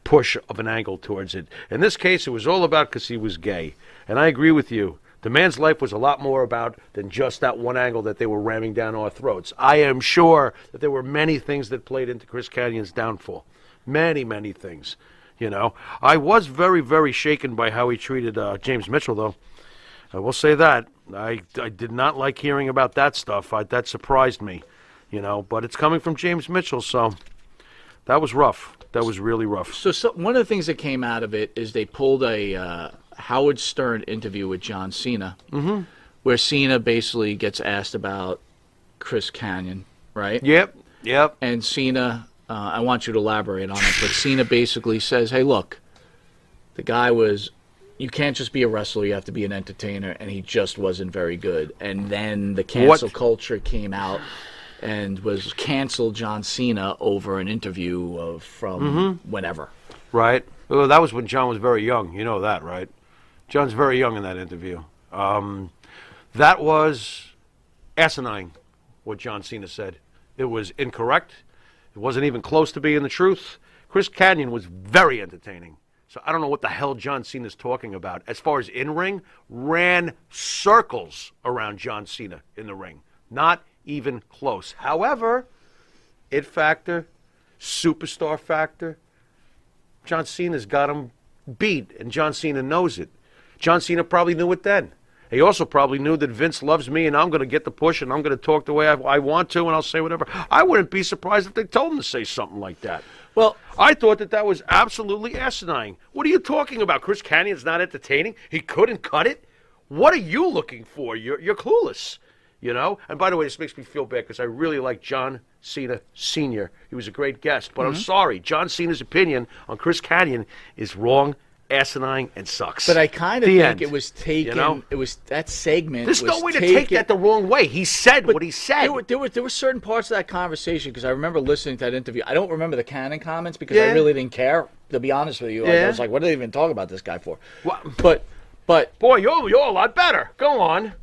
Speaker 2: push of an angle towards it. In this case, it was all about because he was gay. And I agree with you. The man's life was a lot more about than just that one angle that they were ramming down our throats. I am sure that there were many things that played into Chris Canyon's downfall. Many, many things. I was very, very shaken by how he treated James Mitchell, though. I will say that. I did not like hearing about that stuff. That surprised me, but it's coming from James Mitchell, so that was rough. That was really rough.
Speaker 3: So one of the things that came out of it is they pulled a Howard Stern interview with John Cena, where Cena basically gets asked about Chris Kanyon, right?
Speaker 2: Yep.
Speaker 3: And Cena, I want you to elaborate on it, but Cena basically says, hey, look, the guy you can't just be a wrestler, you have to be an entertainer, and he just wasn't very good. And then the cancel culture came out and was canceled John Cena over an interview from whenever.
Speaker 2: Right. Well, that was when John was very young. You know that, right? John's very young in that interview. That was asinine, what John Cena said. It was incorrect. It wasn't even close to being the truth. Chris Kanyon was very entertaining. So I don't know what the hell John Cena's talking about. As far as in-ring, ran circles around John Cena in the ring. Not even close. However, it factor, superstar factor, John Cena's got him beat, and John Cena knows it. John Cena probably knew it then. He also probably knew that Vince loves me, and I'm going to get the push, and I'm going to talk the way I want to, and I'll say whatever. I wouldn't be surprised if they told him to say something like that.
Speaker 3: Well,
Speaker 2: I thought that was absolutely asinine. What are you talking about? Chris Kanyon's not entertaining? He couldn't cut it? What are you looking for? You're clueless, And by the way, this makes me feel bad because I really like John Cena Sr. He was a great guest, but I'm sorry. John Cena's opinion on Chris Kanyon is wrong, asinine, and sucks.
Speaker 3: But I kind of think it was taken. It was that segment.
Speaker 2: There's no way to take that the wrong way. He said what he said.
Speaker 3: There were certain parts of that conversation because I remember listening to that interview. I don't remember the Kanyon comments because I really didn't care. To be honest with you, I was like, "What are they even talking about this guy for?"
Speaker 2: What? But boy, you're a lot better. Go on.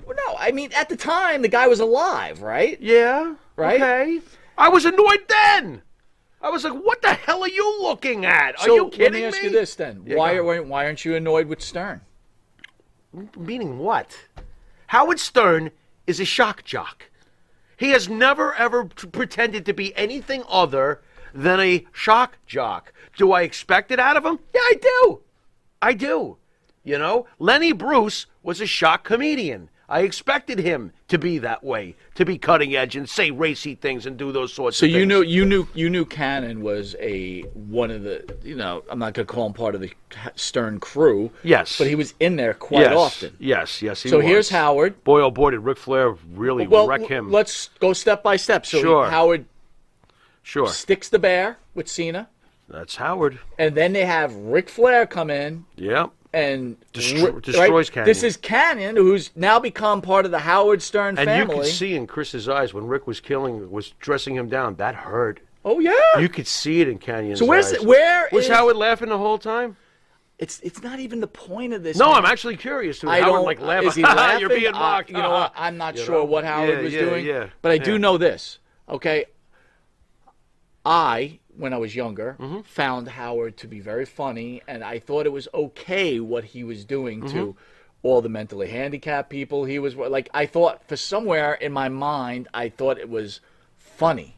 Speaker 3: Well, no, I mean at the time the guy was alive, right?
Speaker 2: Yeah.
Speaker 3: Right.
Speaker 2: Okay. I was annoyed then. I was like, what the hell are you looking at? Are you kidding me?
Speaker 3: Let me ask you this then.
Speaker 2: Yeah,
Speaker 3: why aren't you annoyed with Stern?
Speaker 2: Meaning what? Howard Stern is a shock jock. He has never, ever pretended to be anything other than a shock jock. Do I expect it out of him? Yeah, I do. Lenny Bruce was a shock comedian. I expected him to be that way, to be cutting edge and say racy things and do those sorts of things.
Speaker 3: So you knew Kanyon was one of the, I'm not going to call him part of the Stern crew.
Speaker 2: Yes.
Speaker 3: But he was in there quite often.
Speaker 2: Yes, he was.
Speaker 3: So here's Howard.
Speaker 2: Boy, oh boy, did Ric Flair really wreck him.
Speaker 3: Let's go step by step. So Howard sticks the bear with Cena.
Speaker 2: That's Howard.
Speaker 3: And then they have Ric Flair come in.
Speaker 2: Yep.
Speaker 3: And
Speaker 2: destroys Kanyon.
Speaker 3: This is Kanyon, who's now become part of the Howard Stern family.
Speaker 2: And you could see in Chris's eyes when Rick was dressing him down, that hurt.
Speaker 3: Oh yeah.
Speaker 2: You could see it in Canyon's
Speaker 3: eyes. So was
Speaker 2: Howard laughing the whole time?
Speaker 3: It's not even the point of this.
Speaker 2: No, I'm actually curious. Howard laughing.
Speaker 3: Is he laughing?
Speaker 2: You're being mocked.
Speaker 3: You know what? I'm not sure what Howard was doing.
Speaker 2: Yeah.
Speaker 3: But I do know this. Okay. When I was younger, found Howard to be very funny, and I thought it was okay what he was doing to all the mentally handicapped people. He was I thought for somewhere in my mind, I thought it was funny.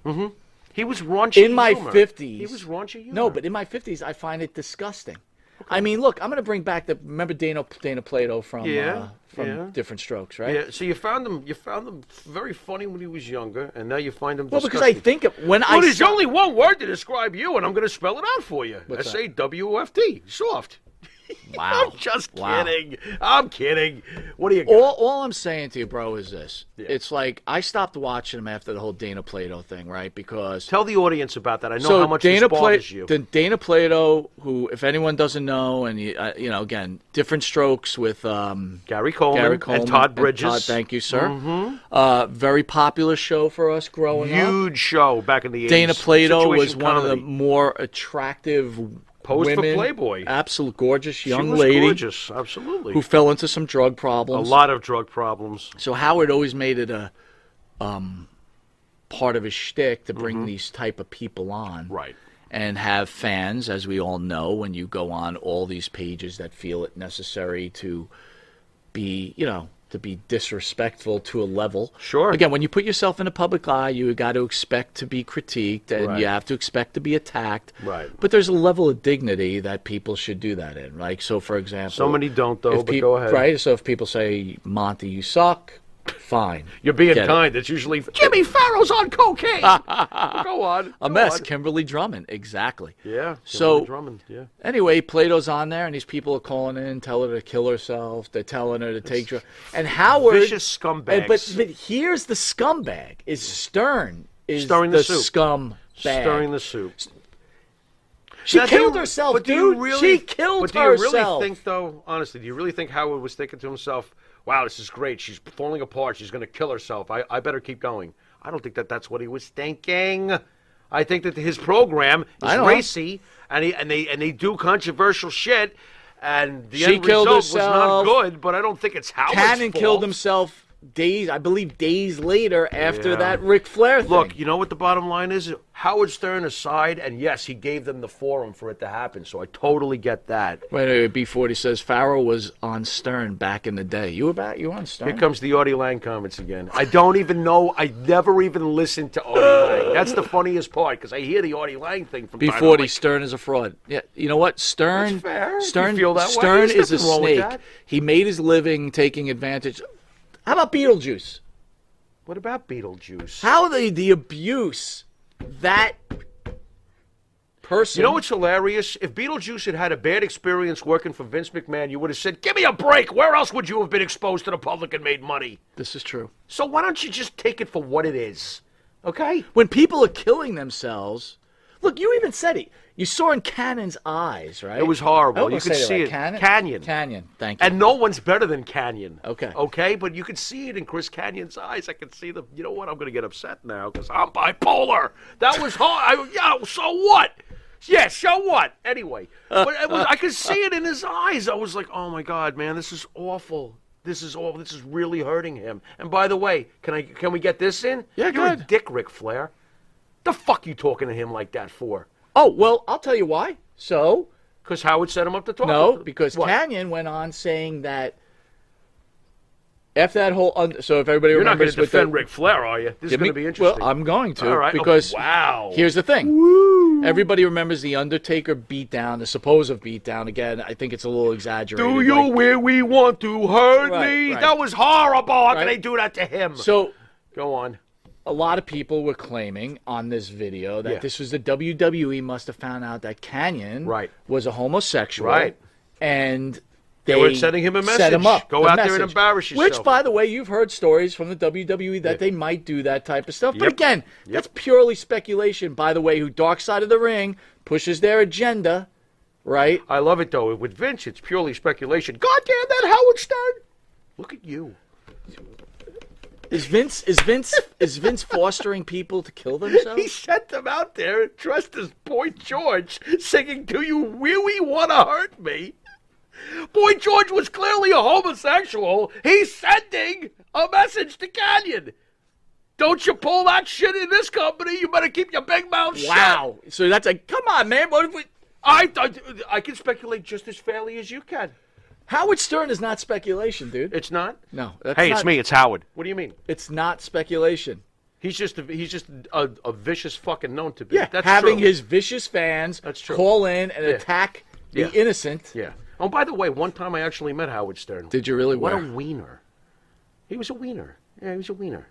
Speaker 2: He was raunchy.
Speaker 3: In my 50s,
Speaker 2: he was raunchy humor.
Speaker 3: No, but in my 50s, I find it disgusting. Okay. I mean, look, I'm going to bring back remember Dana Plato from Different Strokes, right?
Speaker 2: Yeah. So you found him very funny when he was younger, and now you find him
Speaker 3: disgusting.
Speaker 2: Well, because
Speaker 3: I think
Speaker 2: there's only one word to describe you, and I'm going to spell it out for you. SAWFT. Soft.
Speaker 3: Wow.
Speaker 2: I'm just kidding. I'm kidding. What do you got?
Speaker 3: All I'm saying to you, bro, is this. Yeah. It's like I stopped watching him after the whole Dana Plato thing, right? Because
Speaker 2: tell the audience about that. I know how much this bothers you.
Speaker 3: Dana Plato, who, if anyone doesn't know, and again, Different Strokes with
Speaker 2: Gary Coleman and Todd Bridges.
Speaker 3: Thank you, sir. Very popular show for us growing up.
Speaker 2: Huge show back in the 80s.
Speaker 3: Dana Plato was one of the more attractive
Speaker 2: posed
Speaker 3: women,
Speaker 2: for Playboy.
Speaker 3: Absolute gorgeous young
Speaker 2: lady.
Speaker 3: Gorgeous,
Speaker 2: absolutely.
Speaker 3: Who fell into some drug problems.
Speaker 2: A lot of drug problems.
Speaker 3: So Howard always made it a part of his shtick to bring these type of people on.
Speaker 2: Right.
Speaker 3: And have fans, as we all know, when you go on all these pages that feel it necessary to be, to be disrespectful to a level.
Speaker 2: Sure.
Speaker 3: Again, when you put yourself in a public eye, you got to expect to be critiqued, and
Speaker 2: Right.
Speaker 3: you have to expect to be attacked.
Speaker 2: Right.
Speaker 3: But there's a level of dignity that people should do that in, right? So, for example,
Speaker 2: So many don't, though,
Speaker 3: if
Speaker 2: but go ahead.
Speaker 3: Right. So if people say, Monty, you suck, fine.
Speaker 2: You're being
Speaker 3: Get it.
Speaker 2: kind. It's usually Jimmy Farrow's on cocaine. Go on.
Speaker 3: A
Speaker 2: go
Speaker 3: mess.
Speaker 2: on.
Speaker 3: Kimberly Drummond, exactly.
Speaker 2: Yeah.
Speaker 3: So-
Speaker 2: Kimberly Drummond, yeah.
Speaker 3: Anyway, Plato's on there, and these people are calling in, telling her to kill herself. They're telling her to take drugs. And Howard,
Speaker 2: Vicious scumbags.
Speaker 3: But here's the scumbag: is Stern is
Speaker 2: Stirring the soup.
Speaker 3: scumbag.
Speaker 2: Stirring the soup.
Speaker 3: She
Speaker 2: Now, do
Speaker 3: killed
Speaker 2: you-
Speaker 3: herself,
Speaker 2: but do
Speaker 3: dude.
Speaker 2: you really-
Speaker 3: She killed
Speaker 2: But do you
Speaker 3: herself.
Speaker 2: really think, though, honestly, do you really think Howard was thinking to himself, wow, this is great. She's falling apart. She's going to kill herself. I better keep going. I don't think that's what he was thinking. I think that his program is
Speaker 3: I know.
Speaker 2: racy, and they do controversial shit, and the
Speaker 3: She
Speaker 2: end
Speaker 3: killed
Speaker 2: result was
Speaker 3: herself.
Speaker 2: not good, but I don't think it's Howard's
Speaker 3: Cannon
Speaker 2: fault.
Speaker 3: killed himself days later after that Ric Flair thing.
Speaker 2: Look, you know what the bottom line is? Howard Stern aside, and yes, he gave them the forum for it to happen, so I totally get that.
Speaker 3: Wait, B40 says Farrell was on Stern back in the day. You were on Stern?
Speaker 2: Here comes the Artie Lang comments again. I don't even know. I never even listened to Artie Lang. That's the funniest part, because I hear the Artie Lang thing from time to
Speaker 3: B40,
Speaker 2: time.
Speaker 3: Stern is a fraud. Yeah, you know what? Stern,
Speaker 2: That's fair. If you
Speaker 3: Stern,
Speaker 2: feel that way,
Speaker 3: Stern
Speaker 2: there's
Speaker 3: is a
Speaker 2: nothing wrong with
Speaker 3: snake.
Speaker 2: that.
Speaker 3: He made his living taking advantage. How about Beetlejuice?
Speaker 2: What about Beetlejuice?
Speaker 3: How the abuse that person?
Speaker 2: You know what's hilarious? If Beetlejuice had had a bad experience working for Vince McMahon, you would have said, give me a break. Where else would you have been exposed to the public and made money?
Speaker 3: This is true.
Speaker 2: So why don't you just take it for what it is? Okay?
Speaker 3: When people are killing themselves, look, you even said it. You saw in Cannon's eyes, right?
Speaker 2: It was horrible.
Speaker 3: I
Speaker 2: You
Speaker 3: almost
Speaker 2: could
Speaker 3: say
Speaker 2: see
Speaker 3: right.
Speaker 2: it.
Speaker 3: Cannon?
Speaker 2: Canyon.
Speaker 3: Canyon. Thank you.
Speaker 2: And no one's better than Canyon.
Speaker 3: Okay.
Speaker 2: Okay, but you could see it in Chris Canyon's eyes. I could see the. You know what? I'm going to get upset now because I'm bipolar. That was hard. Yeah. So what? Yeah. So what? Anyway, but I could see it in his eyes. I was like, oh my God, man, this is awful. This is awful. This is really hurting him. And by the way, can we get this in?
Speaker 3: Yeah,
Speaker 2: You're a
Speaker 3: good.
Speaker 2: dick, Ric Flair. The fuck you talking to him like that for?
Speaker 3: Oh, well, I'll tell you why. So,
Speaker 2: Because Howard set him up to talk.
Speaker 3: no, because
Speaker 2: What?
Speaker 3: Canyon went on saying that after that whole... so if everybody
Speaker 2: You're not going
Speaker 3: remembers...
Speaker 2: to
Speaker 3: with
Speaker 2: defend
Speaker 3: the-
Speaker 2: Ric Flair, are you? This is
Speaker 3: Give me-
Speaker 2: going to be interesting.
Speaker 3: Well, I'm going to.
Speaker 2: All right.
Speaker 3: Because
Speaker 2: Oh, wow.
Speaker 3: here's the thing. Everybody remembers the Undertaker beatdown, the supposed beatdown. Again, I think it's a little exaggerated.
Speaker 2: Do you
Speaker 3: like-
Speaker 2: where we want to hurt
Speaker 3: Right,
Speaker 2: me?
Speaker 3: right.
Speaker 2: That was horrible. How
Speaker 3: Right.
Speaker 2: can they do that to him?
Speaker 3: So...
Speaker 2: Go on.
Speaker 3: a lot of people were claiming on this video that
Speaker 2: Yeah.
Speaker 3: this was the WWE must have found out that Canyon
Speaker 2: Right.
Speaker 3: was a homosexual.
Speaker 2: Right.
Speaker 3: And
Speaker 2: They were sending him a
Speaker 3: set him
Speaker 2: message.
Speaker 3: up.
Speaker 2: Go
Speaker 3: a
Speaker 2: out there and
Speaker 3: message.
Speaker 2: embarrass yourself.
Speaker 3: Which, by the way, you've heard stories from the WWE that they might do that type of stuff. But
Speaker 2: Yep.
Speaker 3: again, that's purely speculation. By the way, who Dark Side of the Ring pushes their agenda, right?
Speaker 2: I love it, though. With Vince, it's purely speculation. God damn that Howard Stern. Look at you.
Speaker 3: Is Vince fostering people to kill themselves?
Speaker 2: He sent them out there and dressed as Boy George, singing, do you really want to hurt me? Boy George was clearly a homosexual. He's sending a message to Canyon. Don't you pull that shit in this company. You better keep your big mouth shut.
Speaker 3: Wow. So that's like, come on, man. What if we...
Speaker 2: I can speculate just as fairly as you can.
Speaker 3: Howard Stern is not speculation, dude.
Speaker 2: It's not?
Speaker 3: No. That's
Speaker 2: Hey,
Speaker 3: not,
Speaker 2: it's me. It's Howard. What do you mean?
Speaker 3: It's not speculation.
Speaker 2: He's just a vicious fucking known to be.
Speaker 3: Yeah,
Speaker 2: That's
Speaker 3: having
Speaker 2: true.
Speaker 3: his vicious fans
Speaker 2: That's true.
Speaker 3: call in and
Speaker 2: Yeah.
Speaker 3: attack the
Speaker 2: Yeah.
Speaker 3: innocent.
Speaker 2: Yeah. Oh, by the way, one time I actually met Howard Stern.
Speaker 3: Did you really?
Speaker 2: What
Speaker 3: Where?
Speaker 2: a wiener. He was a wiener. Yeah, he was a wiener.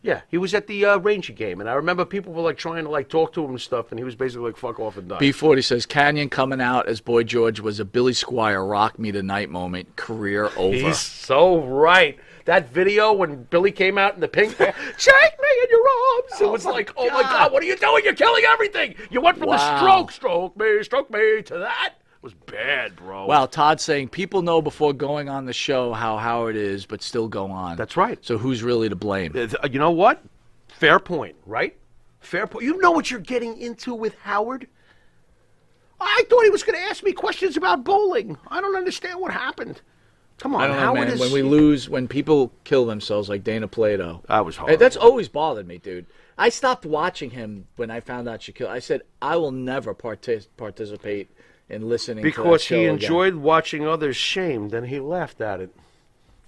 Speaker 2: Yeah, he was at the Ranger game, and I remember people were like trying to like talk to him and stuff, and he was basically like, "Fuck off and die."
Speaker 3: B40 says Canyon coming out as Boy George was a Billy Squire rock me tonight moment. Career over.
Speaker 2: He's so right. That video when Billy came out in the pink pants, take me in your arms. It was like, oh my God, what are you doing? You're killing everything. You went from the
Speaker 3: Wow.
Speaker 2: stroke me, to that. It was bad, bro.
Speaker 3: Wow, Todd saying people know before going on the show how Howard is, but still go on.
Speaker 2: That's right.
Speaker 3: So who's really to blame?
Speaker 2: You know what? Fair point, right? Fair point. You know what you're getting into with Howard? I thought he was going to ask me questions about bowling. I don't understand what happened. Come on,
Speaker 3: I don't know,
Speaker 2: Howard
Speaker 3: man.
Speaker 2: is...
Speaker 3: When we lose, when people kill themselves like Dana Plato.
Speaker 2: That was horrible.
Speaker 3: That's always bothered me, dude. I stopped watching him when I found out Shaquille. I said, I will never participate in listening to that
Speaker 2: Because
Speaker 3: show
Speaker 2: he
Speaker 3: again.
Speaker 2: enjoyed watching others shamed, and he laughed at it.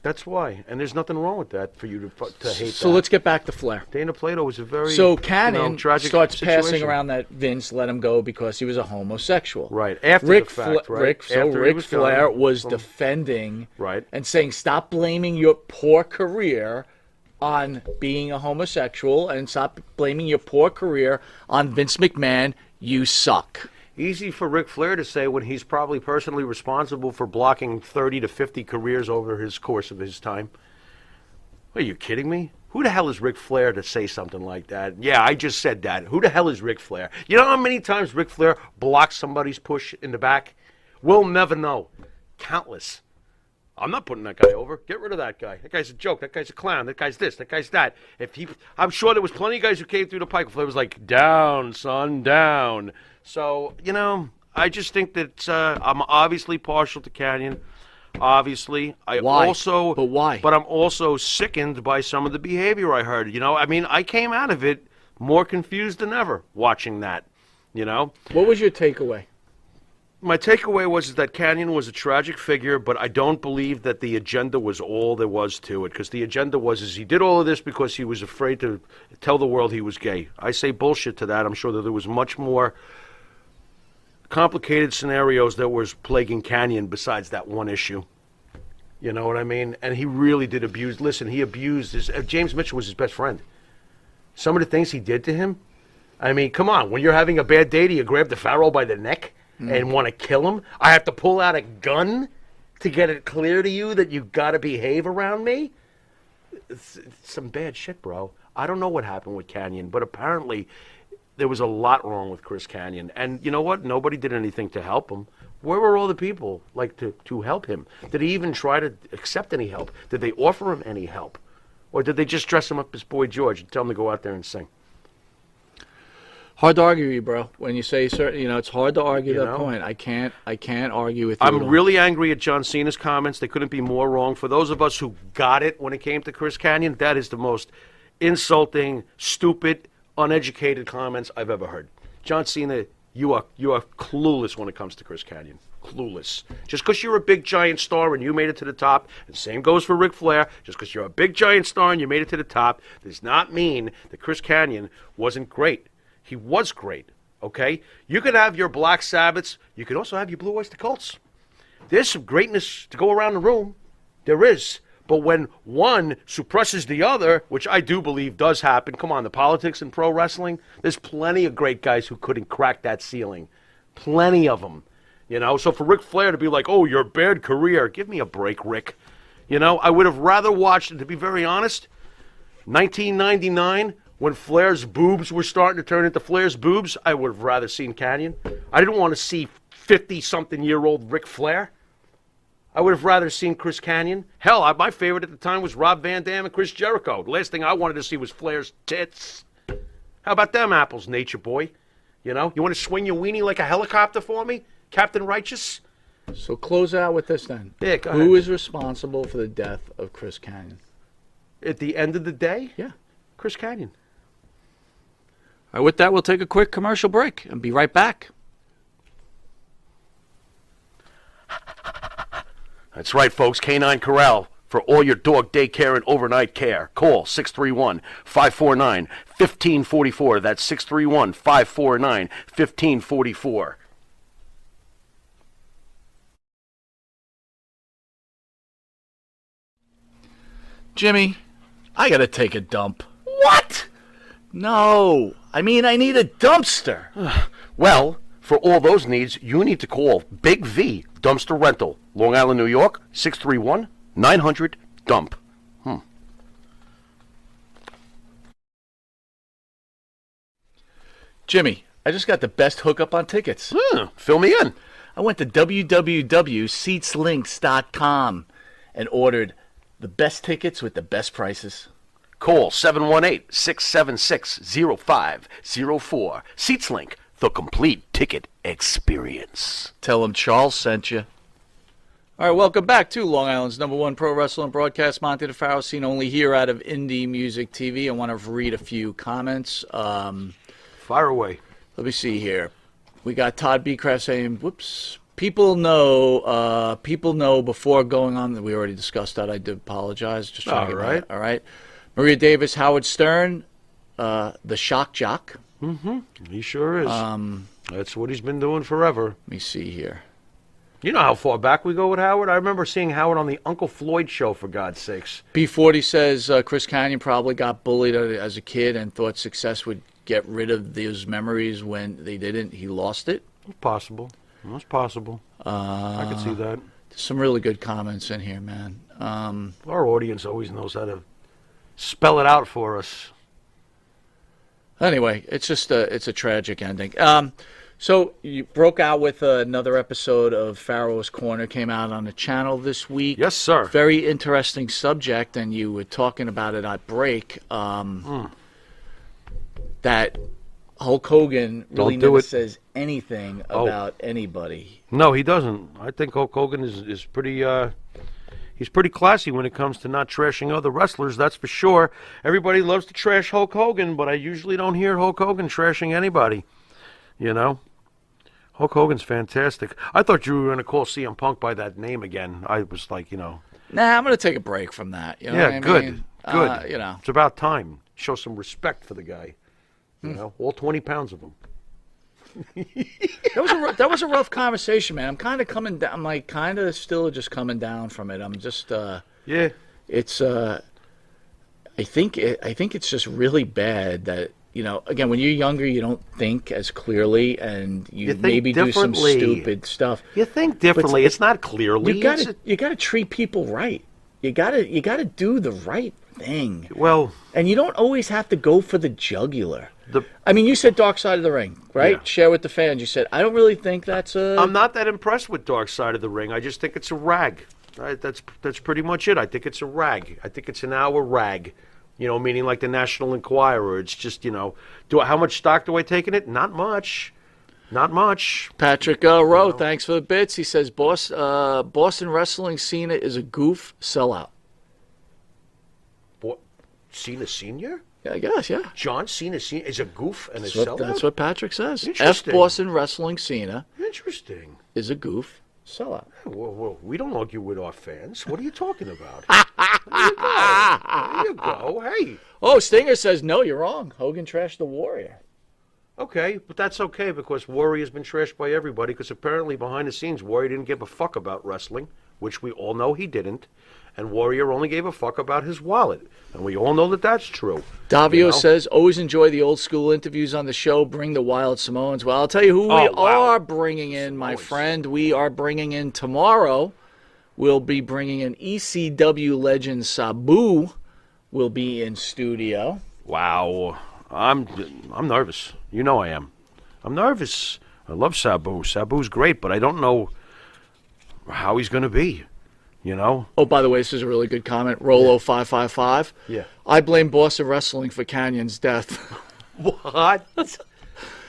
Speaker 2: That's why, and there's nothing wrong with that for you to hate.
Speaker 3: So let's get back to Flair.
Speaker 2: Dana Plato was a very
Speaker 3: Cannon
Speaker 2: tragic
Speaker 3: starts
Speaker 2: situation.
Speaker 3: passing around that Vince let him go because he was a homosexual.
Speaker 2: Right after the fact, right?
Speaker 3: Ric Flair was defending,
Speaker 2: right,
Speaker 3: and saying, "Stop blaming your poor career on being a homosexual, and stop blaming your poor career on Vince McMahon. You suck."
Speaker 2: Easy for Ric Flair to say when he's probably personally responsible for blocking 30 to 50 careers over his course of his time. Are you kidding me? Who the hell is Ric Flair to say something like that? Yeah, I just said that. Who the hell is Ric Flair? You know how many times Ric Flair blocked somebody's push in the back? We'll never know. Countless. I'm not putting that guy over. Get rid of that guy. That guy's a joke. That guy's a clown. That guy's this. That guy's that. I'm sure there was plenty of guys who came through the pike. Flair was like, down, son, down. So, I just think that I'm obviously partial to Canyon. Obviously.
Speaker 3: Why? But why?
Speaker 2: But I'm also sickened by some of the behavior I heard. I came out of it more confused than ever watching that.
Speaker 3: What was your takeaway?
Speaker 2: My takeaway was that Canyon was a tragic figure, but I don't believe that the agenda was all there was to it, because the agenda was he did all of this because he was afraid to tell the world he was gay. I say bullshit to that. I'm sure that there was much more complicated scenarios that was plaguing Canyon besides that one issue. You know what I mean? And he really did abuse. Listen, he abused James Mitchell was his best friend. Some of the things he did to him. I mean, come on. When you're having a bad day, do you grab the Pharaoh by the neck and want to kill him? I have to pull out a gun to get it clear to you that you got to behave around me? It's some bad shit, bro. I don't know what happened with Canyon, but apparently there was a lot wrong with Chris Canyon. And you know what? Nobody did anything to help him. Where were all the people to help him? Did he even try to accept any help? Did they offer him any help? Or did they just dress him up as Boy George and tell him to go out there and sing?
Speaker 3: Hard to argue with you, bro. When you say certain, it's hard to argue that point. I can't argue with you.
Speaker 2: I'm really angry at John Cena's comments. They couldn't be more wrong. For those of us who got it when it came to Chris Canyon, that is the most insulting, stupid, uneducated comments I've ever heard. John Cena, you are clueless when it comes to Chris Canyon. Clueless. Just because you're a big giant star and you made it to the top, and same goes for Ric Flair, just because you're a big giant star and you made it to the top, does not mean that Chris Canyon wasn't great. He was great, okay? You can have your Black Sabbaths. You can also have your Blue Oyster Cults. There's some greatness to go around the room. There is. But when one suppresses the other, which I do believe does happen, come on, the politics in pro wrestling, there's plenty of great guys who couldn't crack that ceiling. Plenty of them. So for Ric Flair to be like, oh, your bad career, give me a break, Rick. I would have rather watched, and to be very honest, 1999, when Flair's boobs were starting to turn into Flair's boobs, I would have rather seen Canyon. I didn't want to see 50-something-year-old Ric Flair. I would have rather seen Chris Canyon. Hell, my favorite at the time was Rob Van Dam and Chris Jericho. The last thing I wanted to see was Flair's tits. How about them apples, Nature Boy? You want to swing your weenie like a helicopter for me, Captain Righteous?
Speaker 3: So close out with this then.
Speaker 2: Yeah, go ahead.
Speaker 3: Who is responsible for the death of Chris Canyon?
Speaker 2: At the end of the day?
Speaker 3: Yeah.
Speaker 2: Chris Canyon.
Speaker 3: All right, with that, we'll take a quick commercial break and be right back.
Speaker 2: That's right, folks. Canine Corral for all your dog daycare and overnight care. Call 631-549-1544. That's 631-549-1544.
Speaker 3: Jimmy, I got to take a dump.
Speaker 2: What?
Speaker 3: No, I need a dumpster.
Speaker 2: Well, for all those needs, you need to call Big V Dumpster Rental, Long Island, New York, 631-900-DUMP.
Speaker 3: Jimmy, I just got the best hookup on tickets.
Speaker 2: Fill me in.
Speaker 3: I went to www.seatslinks.com and ordered the best tickets with the best prices.
Speaker 2: Call 718-676-0504. SeatsLink, the complete ticket experience.
Speaker 3: Tell them Charles sent you. All right, welcome back to Long Island's #1 pro wrestling broadcast. Monty DeFaro, seen only here out of Indie Music TV. I want to read a few comments.
Speaker 2: Fire away.
Speaker 3: Let me see here. We got Todd Becraft saying, whoops, People know before going on. We already discussed that. I do apologize. Just trying to get
Speaker 2: right.
Speaker 3: that. All right. Maria Davis, Howard Stern, the shock jock.
Speaker 2: He sure is. That's what he's been doing forever.
Speaker 3: Let me see here.
Speaker 2: You know how far back we go with Howard? I remember seeing Howard on the Uncle Floyd show, for God's sakes.
Speaker 3: B40 says Chris Canyon probably got bullied as a kid and thought success would get rid of those memories. When they didn't, he lost it.
Speaker 2: It's possible. It's possible. I can see that.
Speaker 3: Some really good comments in here, man.
Speaker 2: Our audience always knows how to spell it out for us.
Speaker 3: Anyway, it's just it's a tragic ending. So you broke out with another episode of Pharaoh's Corner, came out on the channel this week.
Speaker 2: Yes, sir.
Speaker 3: Very interesting subject, and you were talking about it at break. That Hulk Hogan really never says anything about anybody.
Speaker 2: No, he doesn't. I think Hulk Hogan is pretty he's pretty classy when it comes to not trashing other wrestlers, that's for sure. Everybody loves to trash Hulk Hogan, but I usually don't hear Hulk Hogan trashing anybody. You know? Hulk Hogan's fantastic. I thought you were going to call CM Punk by that name again. I was like,
Speaker 3: Nah, I'm going to take a break from that. You know what I
Speaker 2: good.
Speaker 3: mean?
Speaker 2: Good.
Speaker 3: It's
Speaker 2: about time. Show some respect for the guy. You know, all 20 pounds of him.
Speaker 3: That was a rough conversation, man. I'm kind of coming down. I'm like kind of still just coming down from it. I'm just
Speaker 2: yeah.
Speaker 3: It's I think it's just really bad that again when you're younger you don't think as clearly and you maybe do some stupid stuff.
Speaker 2: You think differently. It's not clearly.
Speaker 3: You gotta treat people right. You gotta do the right thing.
Speaker 2: Well,
Speaker 3: and you don't always have to go for the jugular. I mean, you said Dark Side of the Ring, right?
Speaker 2: Yeah.
Speaker 3: Share with the fans. You said, I don't really think that's a...
Speaker 2: I'm not that impressed with Dark Side of the Ring. I just think it's a rag. Right? That's pretty much it. I think it's a rag. I think it's an hour rag. Meaning like the National Enquirer. It's just, how much stock do I take in it? Not much. Not much.
Speaker 3: Patrick Rowe, thanks for the bits. He says, Boston Wrestling Cena is a goof sellout.
Speaker 2: Cena Sr.?
Speaker 3: Yeah, I guess, yeah.
Speaker 2: John Cena Sr. is a goof and a sellout?
Speaker 3: That's what Patrick says.
Speaker 2: Interesting.
Speaker 3: F Boston Wrestling Cena
Speaker 2: Interesting.
Speaker 3: is a goof sellout.
Speaker 2: Well, we don't argue with our fans. What are you talking about? There you go. Hey.
Speaker 3: Oh, Stinger says, no, you're wrong. Hogan trashed the Warrior.
Speaker 2: Okay, but that's okay because Warrior's been trashed by everybody because apparently behind the scenes Warrior didn't give a fuck about wrestling, which we all know he didn't. And Warrior only gave a fuck about his wallet. And we all know that that's true.
Speaker 3: Davio says, always enjoy the old school interviews on the show. Bring the Wild Samoans. Well, I'll tell you who we are bringing in, my friend. We are bringing in tomorrow. We'll be bringing in ECW legend Sabu. Will be in studio.
Speaker 2: Wow. I'm nervous. You know I am. I'm nervous. I love Sabu. Sabu's great, but I don't know how he's going to be.
Speaker 3: Oh, by the way, this is a really good comment. Rolo555.
Speaker 2: Yeah.
Speaker 3: I blame Boston Wrestling for Canyon's death.
Speaker 2: What?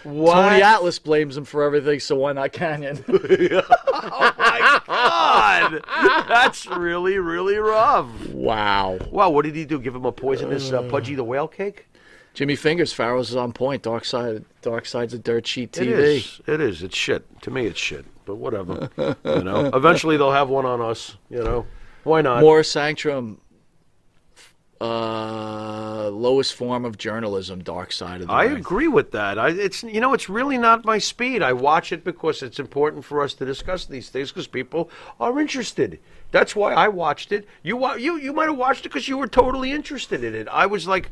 Speaker 3: Tony Atlas blames him for everything, so why not Canyon?
Speaker 2: Oh, my God. That's really, really rough.
Speaker 3: Wow.
Speaker 2: Wow, what did he do? Give him a poisonous Pudgy the Whale cake?
Speaker 3: Jimmy Fingers, Pharaoh's is on point. Dark Side's a dirt sheet TV.
Speaker 2: It is. It's shit. To me, it's shit. But whatever. Eventually they'll have one on us. Why not?
Speaker 3: More Sanctum, lowest form of journalism, Dark Side of the Ring.
Speaker 2: I agree with that. It's really not my speed. I watch it because it's important for us to discuss these things because people are interested. That's why I watched it. You might have watched it because you were totally interested in it. I was like,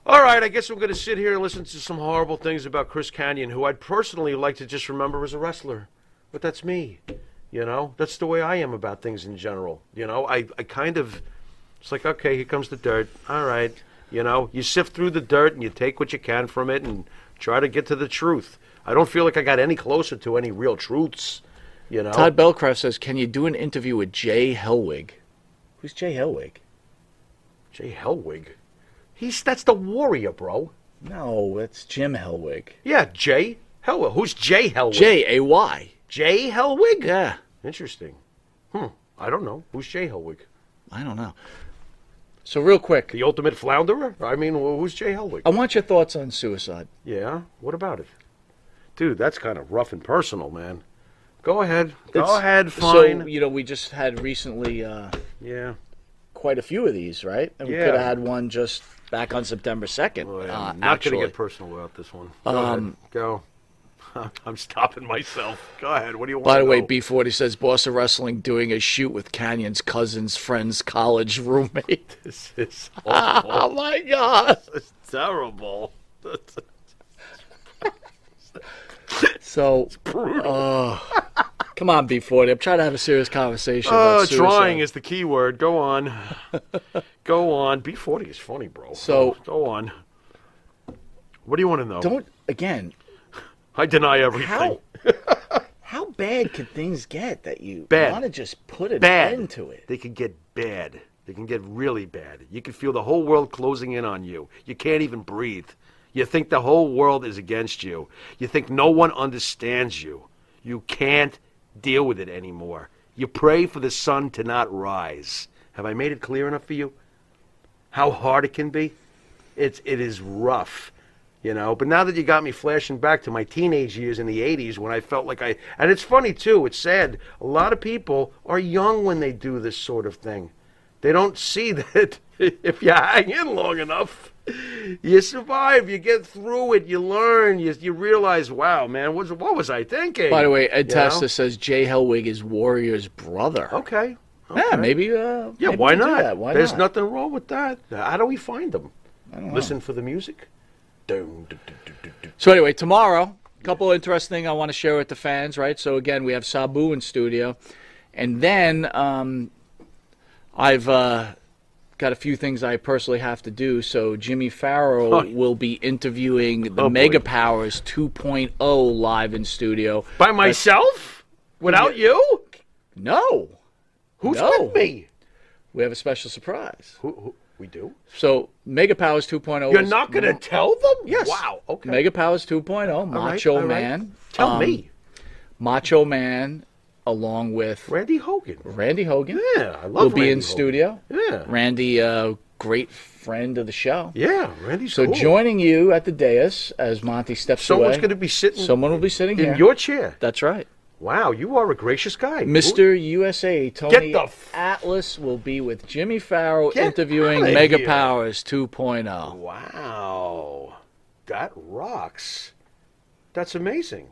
Speaker 2: all right, I guess I'm going to sit here and listen to some horrible things about Chris Kanyon, who I'd personally like to just remember as a wrestler. But that's me, That's the way I am about things in general. I kind of, it's like, okay, here comes the dirt. All right, you sift through the dirt and you take what you can from it and try to get to the truth. I don't feel like I got any closer to any real truths,
Speaker 3: Todd Bellcraft says, can you do an interview with Jay Hellwig? Who's Jay Hellwig?
Speaker 2: Jay Hellwig? That's the Warrior, bro.
Speaker 3: No, that's Jim Hellwig.
Speaker 2: Yeah, Jay Hellwig. Who's Jay Hellwig?
Speaker 3: Jay.
Speaker 2: Jay Hellwig?
Speaker 3: Yeah.
Speaker 2: Interesting. I don't know. Who's Jay Hellwig?
Speaker 3: I don't know. So real quick.
Speaker 2: The ultimate flounderer? I mean, who's Jay Hellwig?
Speaker 3: I want your thoughts on suicide.
Speaker 2: Yeah? What about it? Dude, that's kind of rough and personal, man. Go ahead. Go
Speaker 3: It's-
Speaker 2: ahead, fine.
Speaker 3: So, you know, we just had recently
Speaker 2: Yeah.
Speaker 3: quite a few of these, right? And we
Speaker 2: Yeah.
Speaker 3: could have had one just back on September 2nd.
Speaker 2: Well, yeah, I'm not
Speaker 3: actually.
Speaker 2: going to get personal about this one. Go ahead. Go. I'm stopping myself. Go ahead. What do you want
Speaker 3: By the
Speaker 2: to
Speaker 3: way,
Speaker 2: know?
Speaker 3: B40 says Boston Wrestling doing a shoot with Canyon's cousin's friend's college roommate.
Speaker 2: This is
Speaker 3: Oh my God!
Speaker 2: It's terrible.
Speaker 3: So, come on, B40. I'm trying to have a serious conversation about suicide.
Speaker 2: Trying is the key word. Go on. Go on. B40 is funny, bro.
Speaker 3: So-
Speaker 2: go on. What do you want to know?
Speaker 3: Don't again.
Speaker 2: I deny everything.
Speaker 3: How bad can things get that you
Speaker 2: Bad.
Speaker 3: want to just put an
Speaker 2: Bad.
Speaker 3: end to it?
Speaker 2: They could get bad. They can get really bad. You can feel the whole world closing in on you. You can't even breathe. You think the whole world is against you. You think no one understands you. You can't deal with it anymore. You pray for the sun to not rise. Have I made it clear enough for you? How hard it can be? It is rough. You know, but now that you got me flashing back to my teenage years in the 80s when I felt like and it's funny too, it's sad, a lot of people are young when they do this sort of thing. They don't see that if you hang in long enough, you survive, you get through it, you learn, you realize, wow, man, what was I thinking?
Speaker 3: By the way, Ed
Speaker 2: You know?
Speaker 3: Testa says Jay Hellwig is Warrior's brother.
Speaker 2: Okay.
Speaker 3: Yeah, maybe.
Speaker 2: Yeah,
Speaker 3: maybe
Speaker 2: why
Speaker 3: we'll do
Speaker 2: not?
Speaker 3: that. Why
Speaker 2: There's
Speaker 3: not?
Speaker 2: nothing wrong with that. How do we find them?
Speaker 3: I don't know.
Speaker 2: Listen for the music? Dun, dun, dun, dun, dun, dun.
Speaker 3: So anyway, tomorrow, a couple of interesting things I want to share with the fans, right? So again, we have Sabu in studio, and then I've got a few things I personally have to do. So Jimmy Farrow will be interviewing the
Speaker 2: boy.
Speaker 3: Mega Powers 2.0 live in studio.
Speaker 2: By myself? Without you?
Speaker 3: No,
Speaker 2: Who's
Speaker 3: No.
Speaker 2: with me?
Speaker 3: we have a special surprise.
Speaker 2: Who we do?
Speaker 3: So Mega Powers 2.0.
Speaker 2: You're
Speaker 3: is-
Speaker 2: not going to tell them?
Speaker 3: Yes.
Speaker 2: Wow. Okay.
Speaker 3: Mega Powers 2.0, Macho
Speaker 2: all right.
Speaker 3: Man.
Speaker 2: Tell me.
Speaker 3: Macho Man, along with
Speaker 2: Randy Hogan.
Speaker 3: Randy Hogan.
Speaker 2: Yeah, I love
Speaker 3: will be
Speaker 2: Randy
Speaker 3: in
Speaker 2: Hogan.
Speaker 3: studio.
Speaker 2: Yeah.
Speaker 3: Randy, great friend of the show.
Speaker 2: Yeah, Randy's
Speaker 3: So
Speaker 2: cool.
Speaker 3: joining you at the dais as Monty steps
Speaker 2: Someone's
Speaker 3: away.
Speaker 2: going to be sitting
Speaker 3: Someone will be sitting
Speaker 2: in
Speaker 3: here.
Speaker 2: your chair.
Speaker 3: That's right.
Speaker 2: Wow, you are a gracious guy.
Speaker 3: Mr. USA Tony
Speaker 2: the f-
Speaker 3: Atlas will be with Jimmy Farrow
Speaker 2: Get
Speaker 3: interviewing
Speaker 2: outta
Speaker 3: Mega
Speaker 2: here.
Speaker 3: Powers 2.0.
Speaker 2: Wow. That rocks. That's amazing.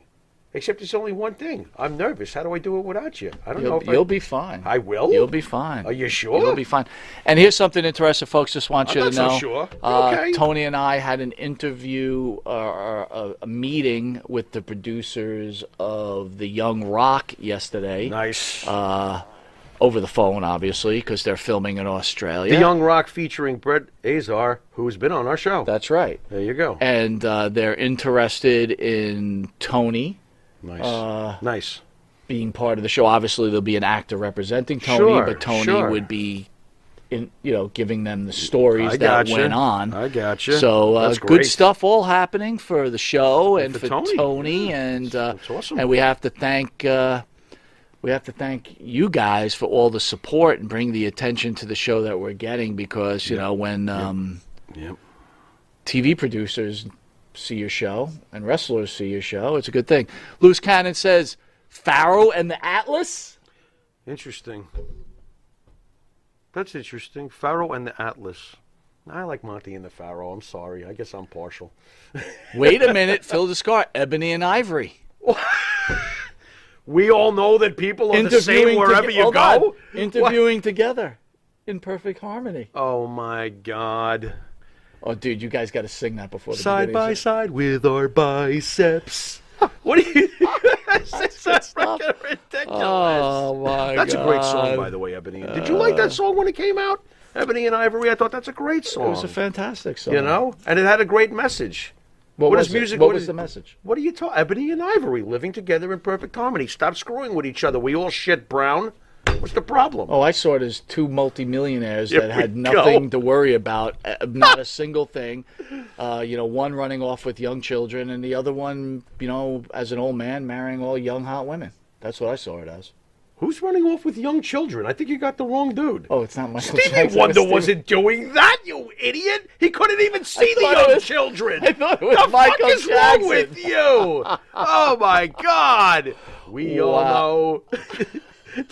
Speaker 2: Except it's only one thing. I'm nervous. How do I do it without you? I don't know if
Speaker 3: You'll be fine.
Speaker 2: I will?
Speaker 3: You'll be fine.
Speaker 2: Are you sure?
Speaker 3: You'll be fine. And here's something interesting, folks. Just want
Speaker 2: I'm
Speaker 3: you
Speaker 2: not
Speaker 3: to
Speaker 2: so
Speaker 3: know.
Speaker 2: sure. Okay.
Speaker 3: Tony and I had an interview, a meeting with the producers of The Young Rock yesterday.
Speaker 2: Nice.
Speaker 3: Over the phone, obviously, because they're filming in Australia.
Speaker 2: The Young Rock featuring Brett Azar, who's been on our show.
Speaker 3: That's right.
Speaker 2: There you go.
Speaker 3: And they're interested in Tony
Speaker 2: Nice. Nice.
Speaker 3: being part of the show. Obviously, there'll be an actor representing Tony,
Speaker 2: Sure,
Speaker 3: but Tony
Speaker 2: sure.
Speaker 3: would be, giving them the stories
Speaker 2: I
Speaker 3: that
Speaker 2: gotcha.
Speaker 3: went on.
Speaker 2: I gotcha.
Speaker 3: So
Speaker 2: That's
Speaker 3: good
Speaker 2: great.
Speaker 3: stuff all happening for the show and
Speaker 2: for
Speaker 3: for
Speaker 2: Tony.
Speaker 3: and
Speaker 2: That's awesome.
Speaker 3: and we have to thank you guys for all the support and bring the attention to the show that we're getting because when
Speaker 2: Yep.
Speaker 3: TV producers see your show and wrestlers see your show, it's a good thing. Loose Cannon says Farrow and the Atlas.
Speaker 2: Interesting. That's interesting. Pharaoh and the Atlas. I like Monty and the Pharaoh. I'm sorry. I guess I'm partial.
Speaker 3: Wait a minute, Phil Descar, Ebony and Ivory.
Speaker 2: We all know that people are the same wherever you
Speaker 3: hold
Speaker 2: go.
Speaker 3: on. Interviewing together in perfect harmony.
Speaker 2: Oh my God.
Speaker 3: Oh, dude, you guys got to sing that before the
Speaker 2: Side
Speaker 3: beginning.
Speaker 2: by side with our biceps. What do you? That's freaking ridiculous.
Speaker 3: Oh my
Speaker 2: That's
Speaker 3: God.
Speaker 2: a great song, by the way, Ebony. Did you like that song when it came out? Ebony and Ivory. I thought that's a great song.
Speaker 3: It was a fantastic song.
Speaker 2: You know, and it had a great message.
Speaker 3: what
Speaker 2: what
Speaker 3: was
Speaker 2: is
Speaker 3: it?
Speaker 2: music-
Speaker 3: What
Speaker 2: what
Speaker 3: was
Speaker 2: is-
Speaker 3: the message?
Speaker 2: What are you talking? Ebony and Ivory living together in perfect harmony. Stop screwing with each other. We all shit brown. What's the problem?
Speaker 3: Oh, I saw it as two multimillionaires
Speaker 2: Here
Speaker 3: that
Speaker 2: we
Speaker 3: had
Speaker 2: go.
Speaker 3: nothing to worry about, not a single thing. One running off with young children, and the other one, as an old man, marrying all young hot women. That's what I saw it as.
Speaker 2: Who's running off with young children? I think you got the wrong dude.
Speaker 3: Oh, it's not Michael
Speaker 2: Stevie
Speaker 3: Jackson.
Speaker 2: Wonder
Speaker 3: It's
Speaker 2: wasn't doing that, you idiot. He couldn't even see the
Speaker 3: thought it
Speaker 2: young
Speaker 3: was-
Speaker 2: children.
Speaker 3: I thought it was
Speaker 2: the
Speaker 3: Michael
Speaker 2: fuck is
Speaker 3: Jackson.
Speaker 2: wrong with you? Oh my God! We all know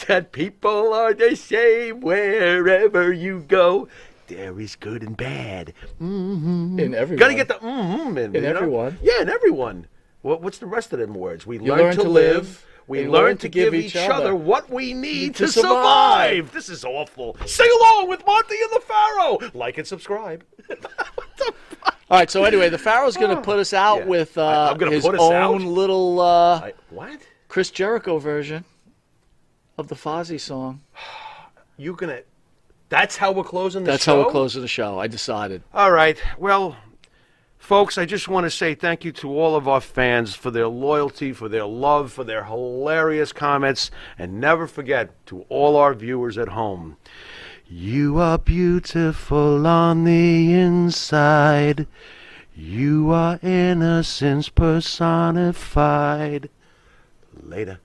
Speaker 2: that people are the same wherever you go. There is good and bad.
Speaker 3: In everyone.
Speaker 2: Got to get the in
Speaker 3: everyone.
Speaker 2: Yeah, in everyone. What's the rest of them words? We
Speaker 3: You
Speaker 2: learn to live. We
Speaker 3: and
Speaker 2: learn to give each other what we need to survive. This is awful. Sing along with Monty and the Pharaoh. Like and subscribe.
Speaker 3: All right, so anyway, the Pharaoh's going to put us out
Speaker 2: Yeah.
Speaker 3: with
Speaker 2: I'm gonna
Speaker 3: his
Speaker 2: put us
Speaker 3: own
Speaker 2: out?
Speaker 3: little
Speaker 2: What?
Speaker 3: Chris Jericho version of the Fozzy song.
Speaker 2: You gonna? That's how we're closing the
Speaker 3: That's
Speaker 2: show?
Speaker 3: how we're closing the show. I decided.
Speaker 2: All right. Well, folks, I just want to say thank you to all of our fans for their loyalty, for their love, for their hilarious comments, and never forget to all our viewers at home. You are beautiful on the inside. You are innocence personified. Later.